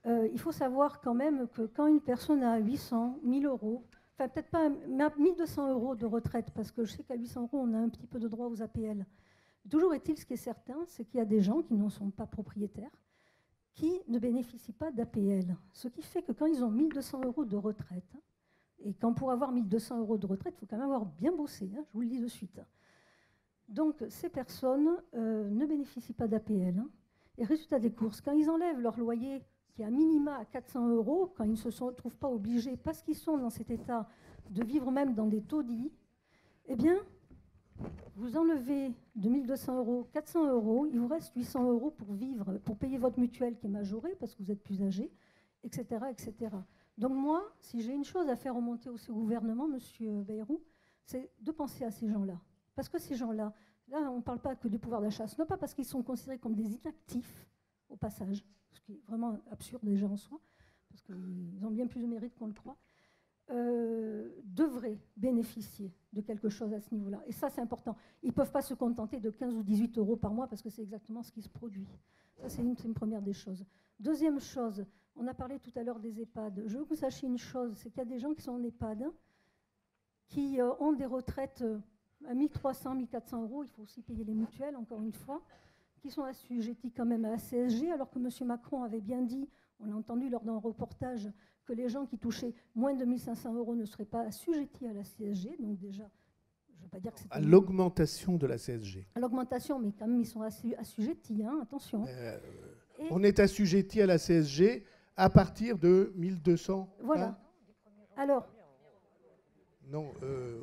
Il faut savoir quand même que quand une personne a 800, 1000 euros, enfin peut-être pas, mais 1200 euros de retraite, parce que je sais qu'à 800 euros, on a un petit peu de droit aux APL. Toujours est-il, ce qui est certain, c'est qu'il y a des gens qui n'en sont pas propriétaires, qui ne bénéficient pas d'APL. Ce qui fait que quand ils ont 1200 euros de retraite, et quand pour avoir 1200 euros de retraite, il faut quand même avoir bien bossé, je vous le dis de suite. Donc ces personnes ne bénéficient pas d'APL. Et résultat des courses, quand ils enlèvent leur loyer, qui est à minima à 400 euros, quand ils ne se trouvent pas obligés, parce qu'ils sont dans cet état, de vivre même dans des taudis, eh bien, vous enlevez de 1200 euros 400 euros, il vous reste 800 euros pour vivre, pour payer votre mutuelle qui est majorée parce que vous êtes plus âgé, etc., etc. Donc moi, si j'ai une chose à faire remonter au gouvernement, M. Bayrou, c'est de penser à ces gens-là. Parce que ces gens-là, là, on ne parle pas que du pouvoir d'achat, ce n'est pas parce qu'ils sont considérés comme des inactifs, au passage, ce qui est vraiment absurde déjà en soi, parce qu'ils ont bien plus de mérite qu'on le croit, devraient bénéficier de quelque chose à ce niveau-là. Et ça, c'est important. Ils ne peuvent pas se contenter de 15 ou 18 euros par mois parce que c'est exactement ce qui se produit. Ça, c'est une première des choses. Deuxième chose, on a parlé tout à l'heure des EHPAD. Je veux que vous sachiez une chose, c'est qu'il y a des gens qui sont en EHPAD qui ont des retraites à 1300, 1400 euros. Il faut aussi payer les mutuelles, encore une fois, qui sont assujettis quand même à la CSG, alors que M. Macron avait bien dit, on l'a entendu lors d'un reportage, que les gens qui touchaient moins de 1500 euros ne seraient pas assujettis à la CSG. Donc déjà, je ne veux pas dire que c'est... À l'augmentation de la CSG. À l'augmentation, mais quand même, ils sont assujettis, attention. On est assujettis à la CSG à partir de 1200. Voilà. Alors... Non,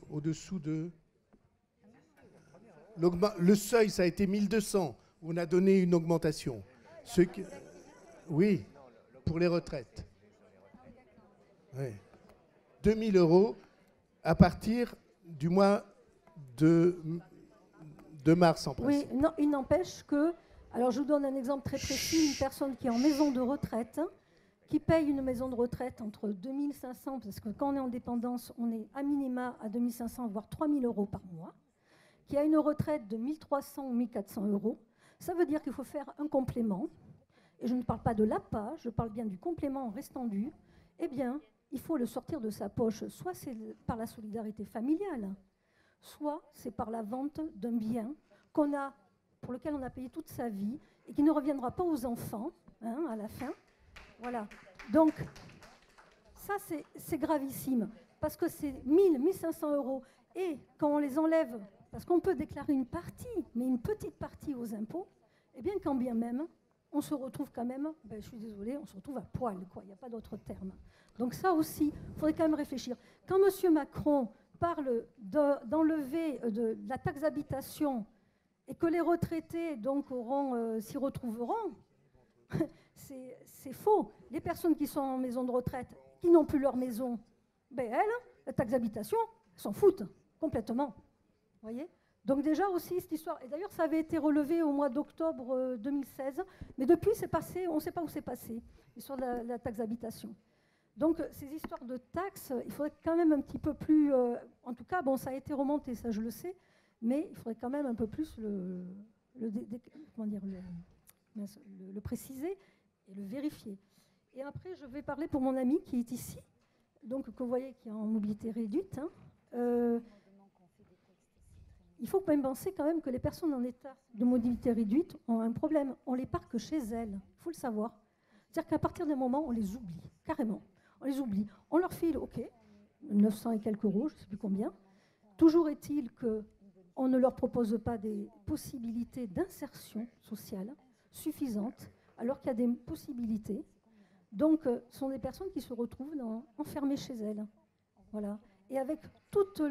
au-dessous de... Le seuil, ça a été 1200. On a donné une augmentation. Oui, pour les retraites. Oui. 2000 euros à partir du mois de mars en principe. Oui, non, il n'empêche que... Alors je vous donne un exemple très précis. Une personne qui est en maison de retraite qui payent une maison de retraite entre 2 500, parce que quand on est en dépendance, on est à minima à 2 500, voire 3 000 euros par mois, qui a une retraite de 1 300 ou 1 400 euros, ça veut dire qu'il faut faire un complément. Et je ne parle pas de l'APA, je parle bien du complément en restant dû. Eh bien, il faut le sortir de sa poche. Soit c'est par la solidarité familiale, soit c'est par la vente d'un bien pour lequel on a payé toute sa vie et qui ne reviendra pas aux enfants à la fin. Voilà. Donc, ça, c'est gravissime, parce que c'est 1 500 euros. Et quand on les enlève, parce qu'on peut déclarer une partie, mais une petite partie aux impôts, eh bien, quand bien même, on se retrouve quand même, je suis désolée, on se retrouve à poil, quoi. Il n'y a pas d'autre terme. Donc ça aussi, il faudrait quand même réfléchir. Quand M. Macron parle d'enlever de la taxe d'habitation et que les retraités donc s'y retrouveront, c'est faux. Les personnes qui sont en maison de retraite, qui n'ont plus leur maison, elles, la taxe d'habitation, s'en foutent complètement. Vous voyez ? Donc déjà aussi cette histoire, et d'ailleurs ça avait été relevé au mois d'octobre 2016, mais depuis c'est passé, on ne sait pas où c'est passé, l'histoire de la taxe d'habitation. Donc ces histoires de taxes, il faudrait quand même un petit peu plus, en tout cas, bon ça a été remonté, ça je le sais, mais il faudrait quand même un peu plus le préciser et le vérifier. Et après je vais parler pour mon ami qui est ici, donc que vous voyez qui est en mobilité réduite. Il faut quand même penser quand même que les personnes en état de mobilité réduite ont un problème. On les parque chez elles, il faut le savoir. C'est-à-dire qu'à partir d'un moment, on les oublie, carrément. On les oublie. On leur file, 900 et quelques euros, je ne sais plus combien. Toujours est-il qu'on ne leur propose pas des possibilités d'insertion sociale suffisantes, alors qu'il y a des possibilités. Donc, ce sont des personnes qui se retrouvent enfermées chez elles. Voilà. Et avec toutes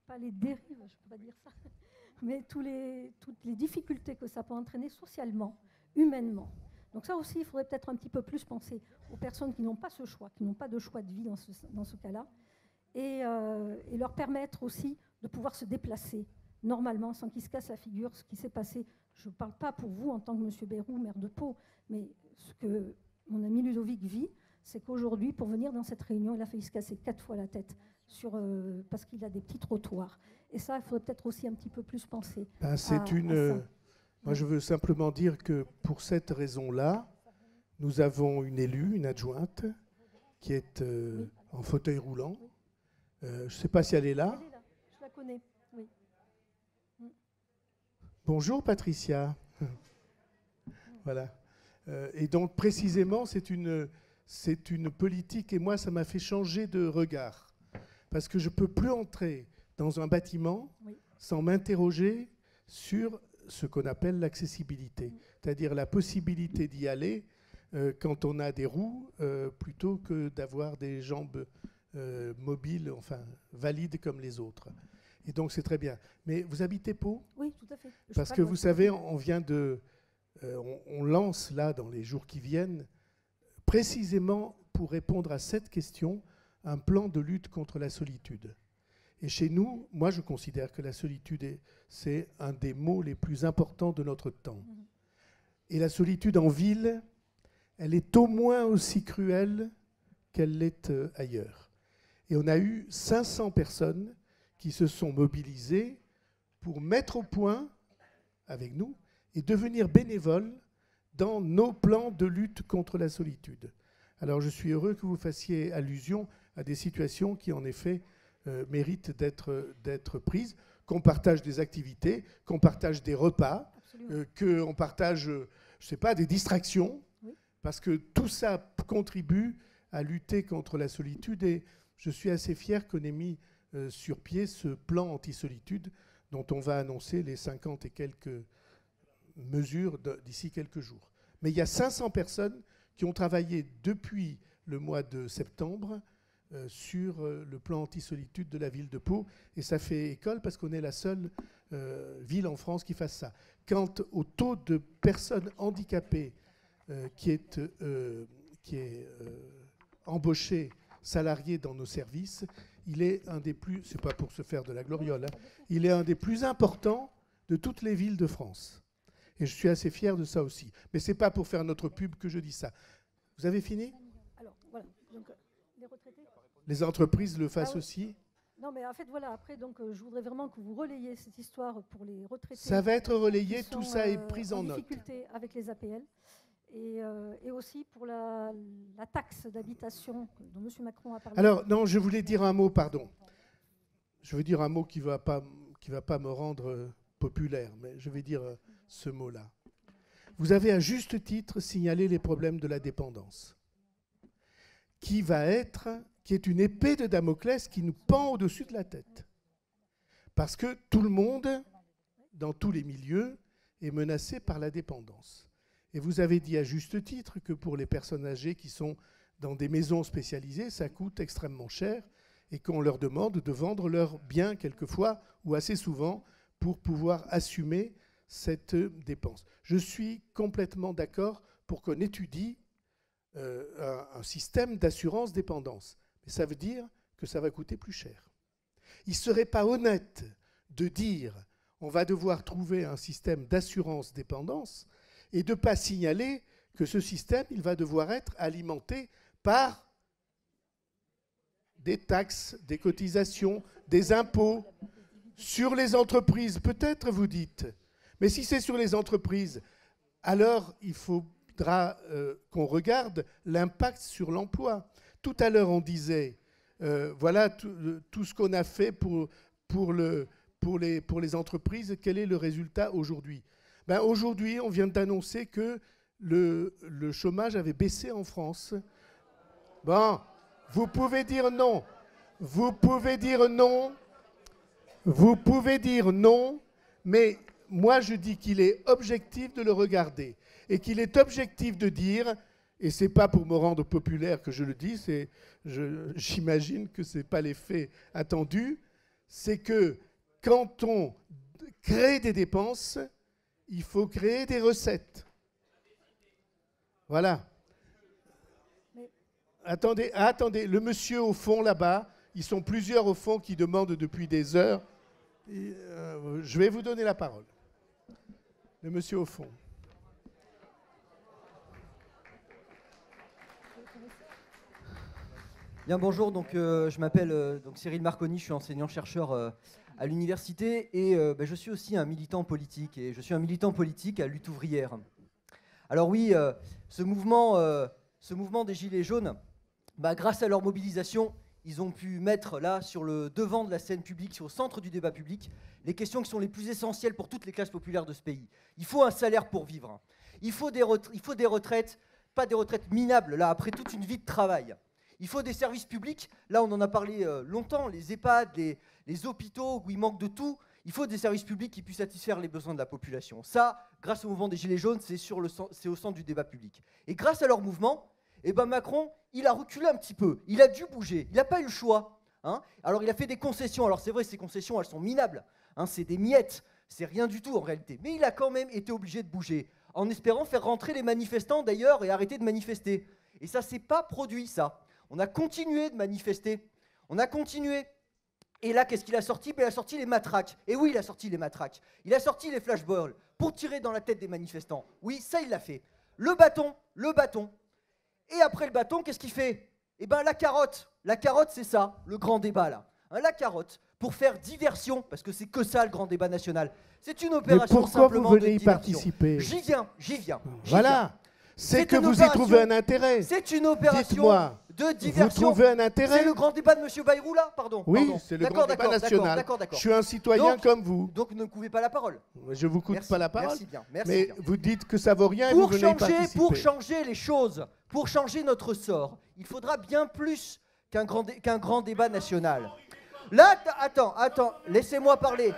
pas les dérives, je ne peux pas dire ça, mais toutes les difficultés que ça peut entraîner socialement, humainement. Donc ça aussi, il faudrait peut-être un petit peu plus penser aux personnes qui n'ont pas ce choix, qui n'ont pas de choix de vie dans ce cas-là, et leur permettre aussi de pouvoir se déplacer normalement, sans qu'ils se cassent la figure. Ce qui s'est passé, je ne parle pas pour vous en tant que M. Bayrou, maire de Pau, mais ce que mon ami Ludovic vit, c'est qu'aujourd'hui, pour venir dans cette réunion, il a failli se casser 4 fois la tête parce qu'il a des petits trottoirs. Et ça, il faudrait peut-être aussi un petit peu plus penser à ça. Moi, je veux simplement dire que pour cette raison-là, nous avons une élue, une adjointe, qui est en fauteuil roulant. Je ne sais pas si elle est là. Elle est là, je la connais, oui. Bonjour Patricia. Voilà. Et donc, précisément, c'est une politique, et moi, ça m'a fait changer de regard. Parce que je ne peux plus entrer dans un bâtiment sans m'interroger sur ce qu'on appelle l'accessibilité, c'est-à-dire la possibilité d'y aller quand on a des roues, plutôt que d'avoir des jambes mobiles, enfin valides comme les autres. Et donc, c'est très bien. Mais vous habitez Pau ? Oui, tout à fait. Parce que vous savez, on lance là, dans les jours qui viennent, précisément pour répondre à cette question, un plan de lutte contre la solitude. Et chez nous, moi, je considère que la solitude, c'est un des maux les plus importants de notre temps. Et la solitude en ville, elle est au moins aussi cruelle qu'elle l'est ailleurs. Et on a eu 500 personnes qui se sont mobilisées pour mettre au point, avec nous, et devenir bénévoles dans nos plans de lutte contre la solitude. Alors je suis heureux que vous fassiez allusion à des situations qui, en effet, méritent d'être prises, qu'on partage des activités, qu'on partage des repas, qu'on partage, je ne sais pas, des distractions, parce que tout ça contribue à lutter contre la solitude. Et je suis assez fier qu'on ait mis sur pied ce plan anti-solitude dont on va annoncer les 50 et quelques mesures d'ici quelques jours. Mais il y a 500 personnes qui ont travaillé depuis le mois de septembre sur le plan anti-solitude de la ville de Pau. Et ça fait école parce qu'on est la seule ville en France qui fasse ça. Quant au taux de personnes handicapées qui est embauché, salarié dans nos services, il est un des plus, c'est pas pour se faire de la gloriole, hein, il est un des plus importants de toutes les villes de France. Et je suis assez fier de ça aussi. Mais c'est pas pour faire notre pub que je dis ça. Vous avez fini? Alors, voilà. Donc, les retraités. Les entreprises le fassent Ah oui. aussi? Non, mais en fait, voilà, après, donc, je voudrais vraiment que vous relayiez cette histoire pour les retraités. Ça va être relayé, qui tout sont, ça est pris en note. difficulté avec les APL. Et aussi pour la taxe d'habitation dont M. Macron a parlé. Alors, non, je voulais dire un mot, pardon. Je veux dire un mot qui va pas me rendre populaire, mais je vais dire ce mot-là. Vous avez à juste titre signalé les problèmes de la dépendance, qui est une épée de Damoclès qui nous pend au-dessus de la tête. Parce que tout le monde, dans tous les milieux, est menacé par la dépendance. Et vous avez dit à juste titre que pour les personnes âgées qui sont dans des maisons spécialisées, ça coûte extrêmement cher et qu'on leur demande de vendre leurs biens quelquefois ou assez souvent pour pouvoir assumer cette dépense. Je suis complètement d'accord pour qu'on étudie un système d'assurance dépendance. Mais ça veut dire que ça va coûter plus cher. Il ne serait pas honnête de dire on va devoir trouver un système d'assurance dépendance et de ne pas signaler que ce système il va devoir être alimenté par des taxes, des cotisations, des impôts sur les entreprises. Peut-être, vous dites, mais si c'est sur les entreprises, alors il faudra qu'on regarde l'impact sur l'emploi. Tout à l'heure, on disait, voilà tout ce qu'on a fait pour les entreprises, quel est le résultat aujourd'hui? Ben, aujourd'hui, on vient d'annoncer que le chômage avait baissé en France. Bon, vous pouvez dire non. Vous pouvez dire non. Vous pouvez dire non, mais moi je dis qu'il est objectif de le regarder et qu'il est objectif de dire, et ce n'est pas pour me rendre populaire que je le dis, j'imagine que ce n'est pas l'effet attendu, c'est que quand on crée des dépenses, il faut créer des recettes. Voilà. Attendez, le monsieur au fond là-bas, ils sont plusieurs au fond qui demandent depuis des heures. Je vais vous donner la parole. Le monsieur au fond. Bien, bonjour, donc, je m'appelle Cyril Marconi, je suis enseignant-chercheur à l'université et je suis aussi un militant politique et je suis un militant politique à Lutte ouvrière. Alors oui, ce mouvement des Gilets jaunes, grâce à leur mobilisation, ils ont pu mettre là sur le devant de la scène publique, au centre du débat public, les questions qui sont les plus essentielles pour toutes les classes populaires de ce pays. Il faut un salaire pour vivre. Il faut des retraites, pas des retraites minables, là, après toute une vie de travail. Il faut des services publics, là on en a parlé longtemps, les EHPAD, les hôpitaux où il manque de tout. Il faut des services publics qui puissent satisfaire les besoins de la population. Ça, grâce au mouvement des Gilets jaunes, c'est au centre du débat public. Et grâce à leur mouvement, Macron, il a reculé un petit peu. Il a dû bouger. Il n'a pas eu le choix. Hein. Alors il a fait des concessions. Alors c'est vrai, ces concessions, elles sont minables. Hein, c'est des miettes. C'est rien du tout en réalité. Mais il a quand même été obligé de bouger, en espérant faire rentrer les manifestants d'ailleurs et arrêter de manifester. Et ça ne s'est pas produit, ça. On a continué de manifester. On a continué. Et là, qu'est-ce qu'il a sorti? Il a sorti les matraques. Et oui, il a sorti les matraques. Il a sorti les flashballs pour tirer dans la tête des manifestants. Oui, ça, il l'a fait. Le bâton. Et après le bâton, qu'est-ce qu'il fait? La carotte. La carotte, c'est ça, le grand débat, là. Hein, la carotte, pour faire diversion, parce que c'est que ça, le grand débat national. C'est une opération simplement de diversion. Mais pourquoi vous venez y participer? J'y viens. Voilà. C'est que vous y trouvez un intérêt. C'est une opération de diversion. Vous trouvez un intérêt? C'est le grand débat de M. Bayrou, là? Pardon. Oui, c'est le grand débat national. D'accord. Je suis un citoyen comme vous. Donc ne me coupez pas la parole. Je ne vous coupe pas la parole. Merci bien. Mais vous dites que ça vaut rien et vous venez y participer. Pour changer les choses, pour changer notre sort, il faudra bien plus qu'un grand débat national. Là, attends, laissez-moi parler.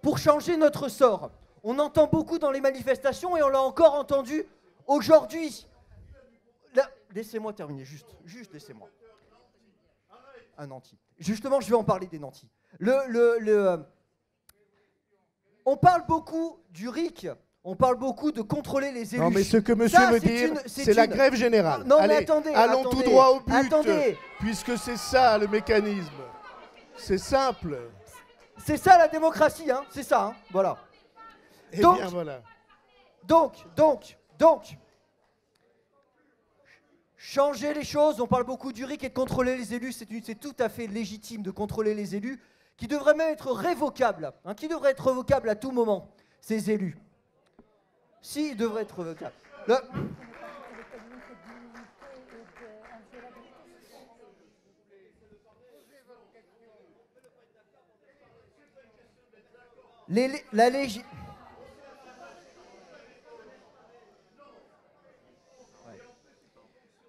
Pour changer notre sort, on entend beaucoup dans les manifestations et on l'a encore entendu aujourd'hui. Laissez-moi terminer, juste laissez-moi. Un nanti. Justement, je vais en parler des nantis. On parle beaucoup du RIC. On parle beaucoup de contrôler les élus. Non, mais ce que monsieur veut dire, c'est la grève générale. Non, mais allez, allons tout droit au but, puisque c'est ça le mécanisme. C'est simple. C'est ça la démocratie, hein, c'est ça, hein, voilà. Eh bien, voilà. Donc, changer les choses, on parle beaucoup du RIC et de contrôler les élus, c'est tout à fait légitime de contrôler les élus, qui devraient même être révocables, hein, qui devraient être révocables à tout moment, ces élus. Si, ils devraient être révocables. La législation.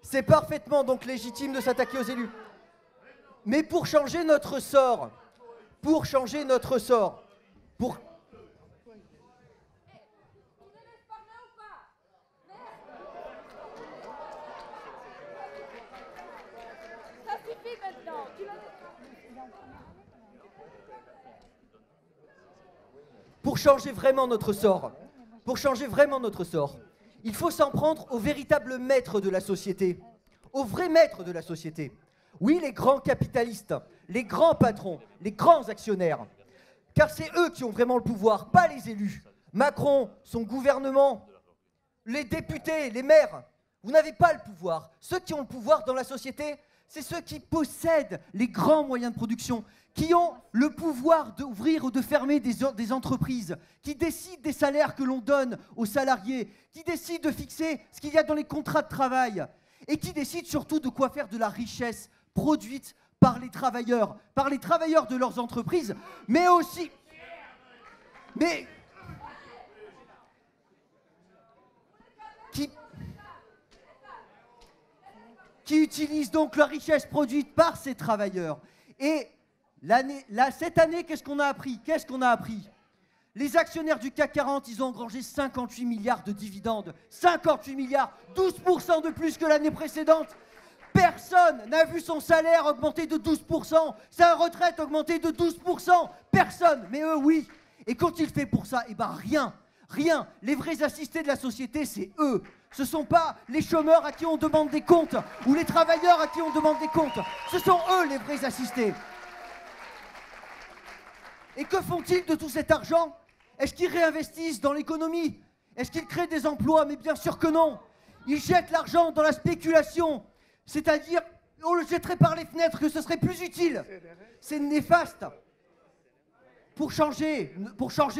C'est parfaitement donc légitime de s'attaquer aux élus. Mais pour changer notre sort, pour... Ça suffit maintenant. Pour changer vraiment notre sort, il faut s'en prendre au véritable maître de la société, au vrai maître de la société. Oui, les grands capitalistes, les grands patrons, les grands actionnaires. Car c'est eux qui ont vraiment le pouvoir, pas les élus. Macron, son gouvernement, les députés, les maires, vous n'avez pas le pouvoir. Ceux qui ont le pouvoir dans la société, c'est ceux qui possèdent les grands moyens de production, qui ont le pouvoir d'ouvrir ou de fermer des entreprises, qui décident des salaires que l'on donne aux salariés, qui décident de fixer ce qu'il y a dans les contrats de travail, et qui décident surtout de quoi faire de la richesse produite par les travailleurs de leurs entreprises, mais aussi... qui utilisent donc la richesse produite par ces travailleurs. Et cette année, qu'est-ce qu'on a appris? Les actionnaires du CAC 40, ils ont engrangé 58 milliards de dividendes. 58 milliards, 12% de plus que l'année précédente. Personne n'a vu son salaire augmenter de 12%, sa retraite augmenter de 12%. Personne, mais eux, oui. Et qu'ont-ils fait pour ça? Eh bien, rien. Rien. Les vrais assistés de la société, c'est eux. Ce ne sont pas les chômeurs à qui on demande des comptes ou les travailleurs à qui on demande des comptes. Ce sont eux les vrais assistés. Et que font-ils de tout cet argent? Est-ce qu'ils réinvestissent dans l'économie? Est-ce qu'ils créent des emplois? Mais bien sûr que non. Ils jettent l'argent dans la spéculation. C'est-à-dire, on le jetterait par les fenêtres, que ce serait plus utile. C'est néfaste. Pour changer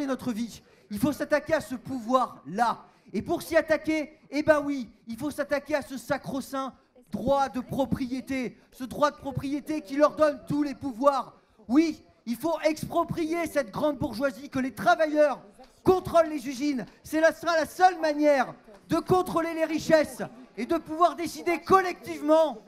notre vie, il faut s'attaquer à ce pouvoir-là. Et pour s'y attaquer, eh ben oui, il faut s'attaquer à ce sacro-saint droit de propriété. Ce droit de propriété qui leur donne tous les pouvoirs. Oui, il faut exproprier cette grande bourgeoisie, que les travailleurs contrôlent les usines. Sera la seule manière de contrôler les richesses et de pouvoir décider collectivement,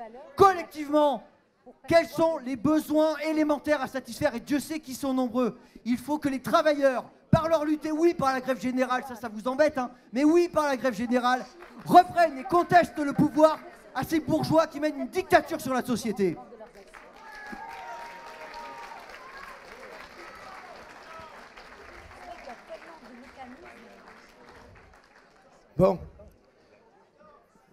quels sont les besoins élémentaires à satisfaire. Et Dieu sait qu'ils sont nombreux. Il faut que les travailleurs, par leur lutter, oui, par la grève générale, ça vous embête, hein, mais oui, par la grève générale, reprennent et contestent le pouvoir à ces bourgeois qui mènent une dictature sur la société. Bon,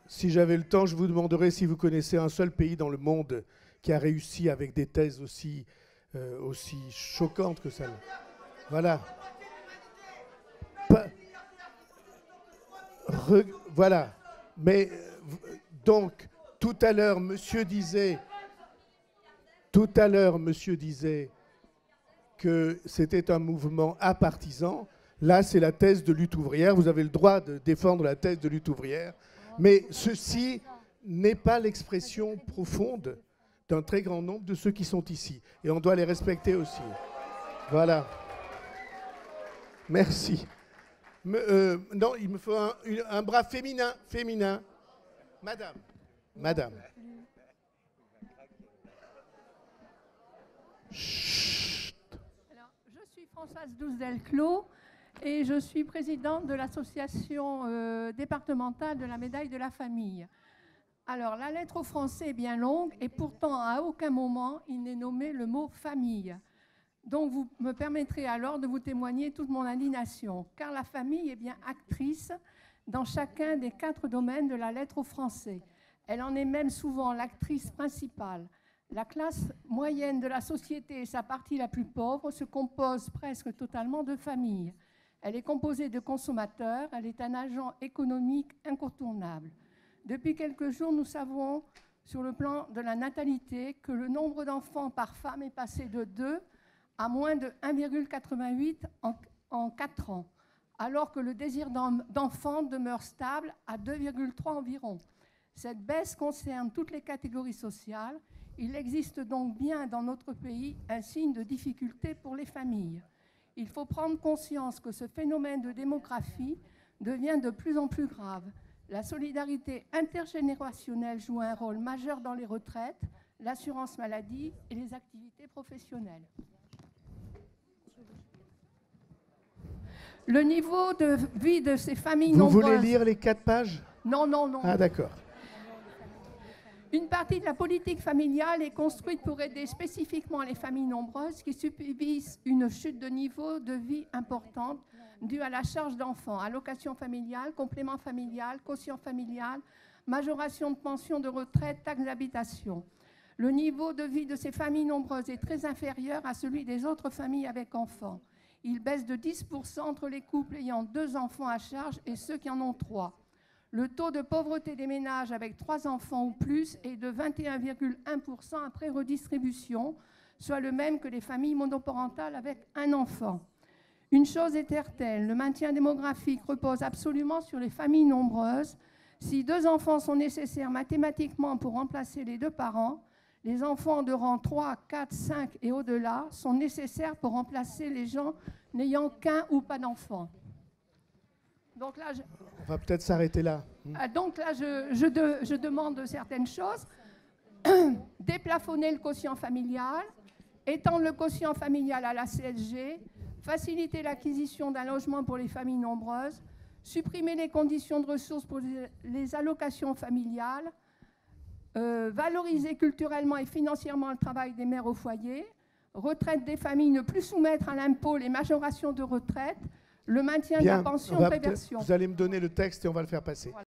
si j'avais le temps, je vous demanderais si vous connaissez un seul pays dans le monde qui a réussi avec des thèses aussi choquantes que celle-là. Voilà. Voilà. Mais donc, tout à l'heure, monsieur disait que c'était un mouvement apartisan. Là, c'est la thèse de lutte ouvrière. Vous avez le droit de défendre la thèse de lutte ouvrière. Mais ceci n'est pas l'expression profonde d'un très grand nombre de ceux qui sont ici. Et on doit les respecter aussi. Voilà. Merci. Non, il me faut un bras féminin. Madame. Chut. Alors, je suis Françoise Douze-Delclos et je suis présidente de l'association départementale de la médaille de la famille. Alors, la lettre au français est bien longue et pourtant, à aucun moment, il n'est nommé le mot famille. Donc, vous me permettrez alors de vous témoigner toute mon indignation, car la famille est bien actrice dans chacun des 4 domaines de la lettre au français. Elle en est même souvent l'actrice principale. La classe moyenne de la société et sa partie la plus pauvre se composent presque totalement de familles. Elle est composée de consommateurs, elle est un agent économique incontournable. Depuis quelques jours, nous savons, sur le plan de la natalité, que le nombre d'enfants par femme est passé de 2 à moins de 1,88 en 4 ans, alors que le désir d'enfant demeure stable à 2,3 environ. Cette baisse concerne toutes les catégories sociales. Il existe donc bien dans notre pays un signe de difficulté pour les familles. Il faut prendre conscience que ce phénomène de démographie devient de plus en plus grave. La solidarité intergénérationnelle joue un rôle majeur dans les retraites, l'assurance maladie et les activités professionnelles. Le niveau de vie de ces familles nombreuses... Vous voulez lire les 4 pages? Non, non, non. Ah, d'accord. Une partie de la politique familiale est construite pour aider spécifiquement les familles nombreuses qui subissent une chute de niveau de vie importante due à la charge d'enfants, allocation familiale, complément familial, quotient familial, majoration de pension de retraite, taxe d'habitation. Le niveau de vie de ces familles nombreuses est très inférieur à celui des autres familles avec enfants. Il baisse de 10% entre les couples ayant 2 enfants à charge et ceux qui en ont 3. Le taux de pauvreté des ménages avec 3 enfants ou plus est de 21,1% après redistribution, soit le même que les familles monoparentales avec 1 enfant. Une chose est certaine, le maintien démographique repose absolument sur les familles nombreuses. Si 2 enfants sont nécessaires mathématiquement pour remplacer les 2 parents, les enfants de rang 3, 4, 5 et au-delà sont nécessaires pour remplacer les gens n'ayant qu'un ou pas d'enfants. Donc là, on va peut-être s'arrêter là. Donc là, je demande certaines choses. Déplafonner le quotient familial, étendre le quotient familial à la CSG, faciliter l'acquisition d'un logement pour les familles nombreuses, supprimer les conditions de ressources pour les allocations familiales, valoriser culturellement et financièrement le travail des mères au foyer, retraite des familles, ne plus soumettre à l'impôt les majorations de retraite, le maintien de la pension de réversion. Vous allez me donner le texte et on va le faire passer. Voilà.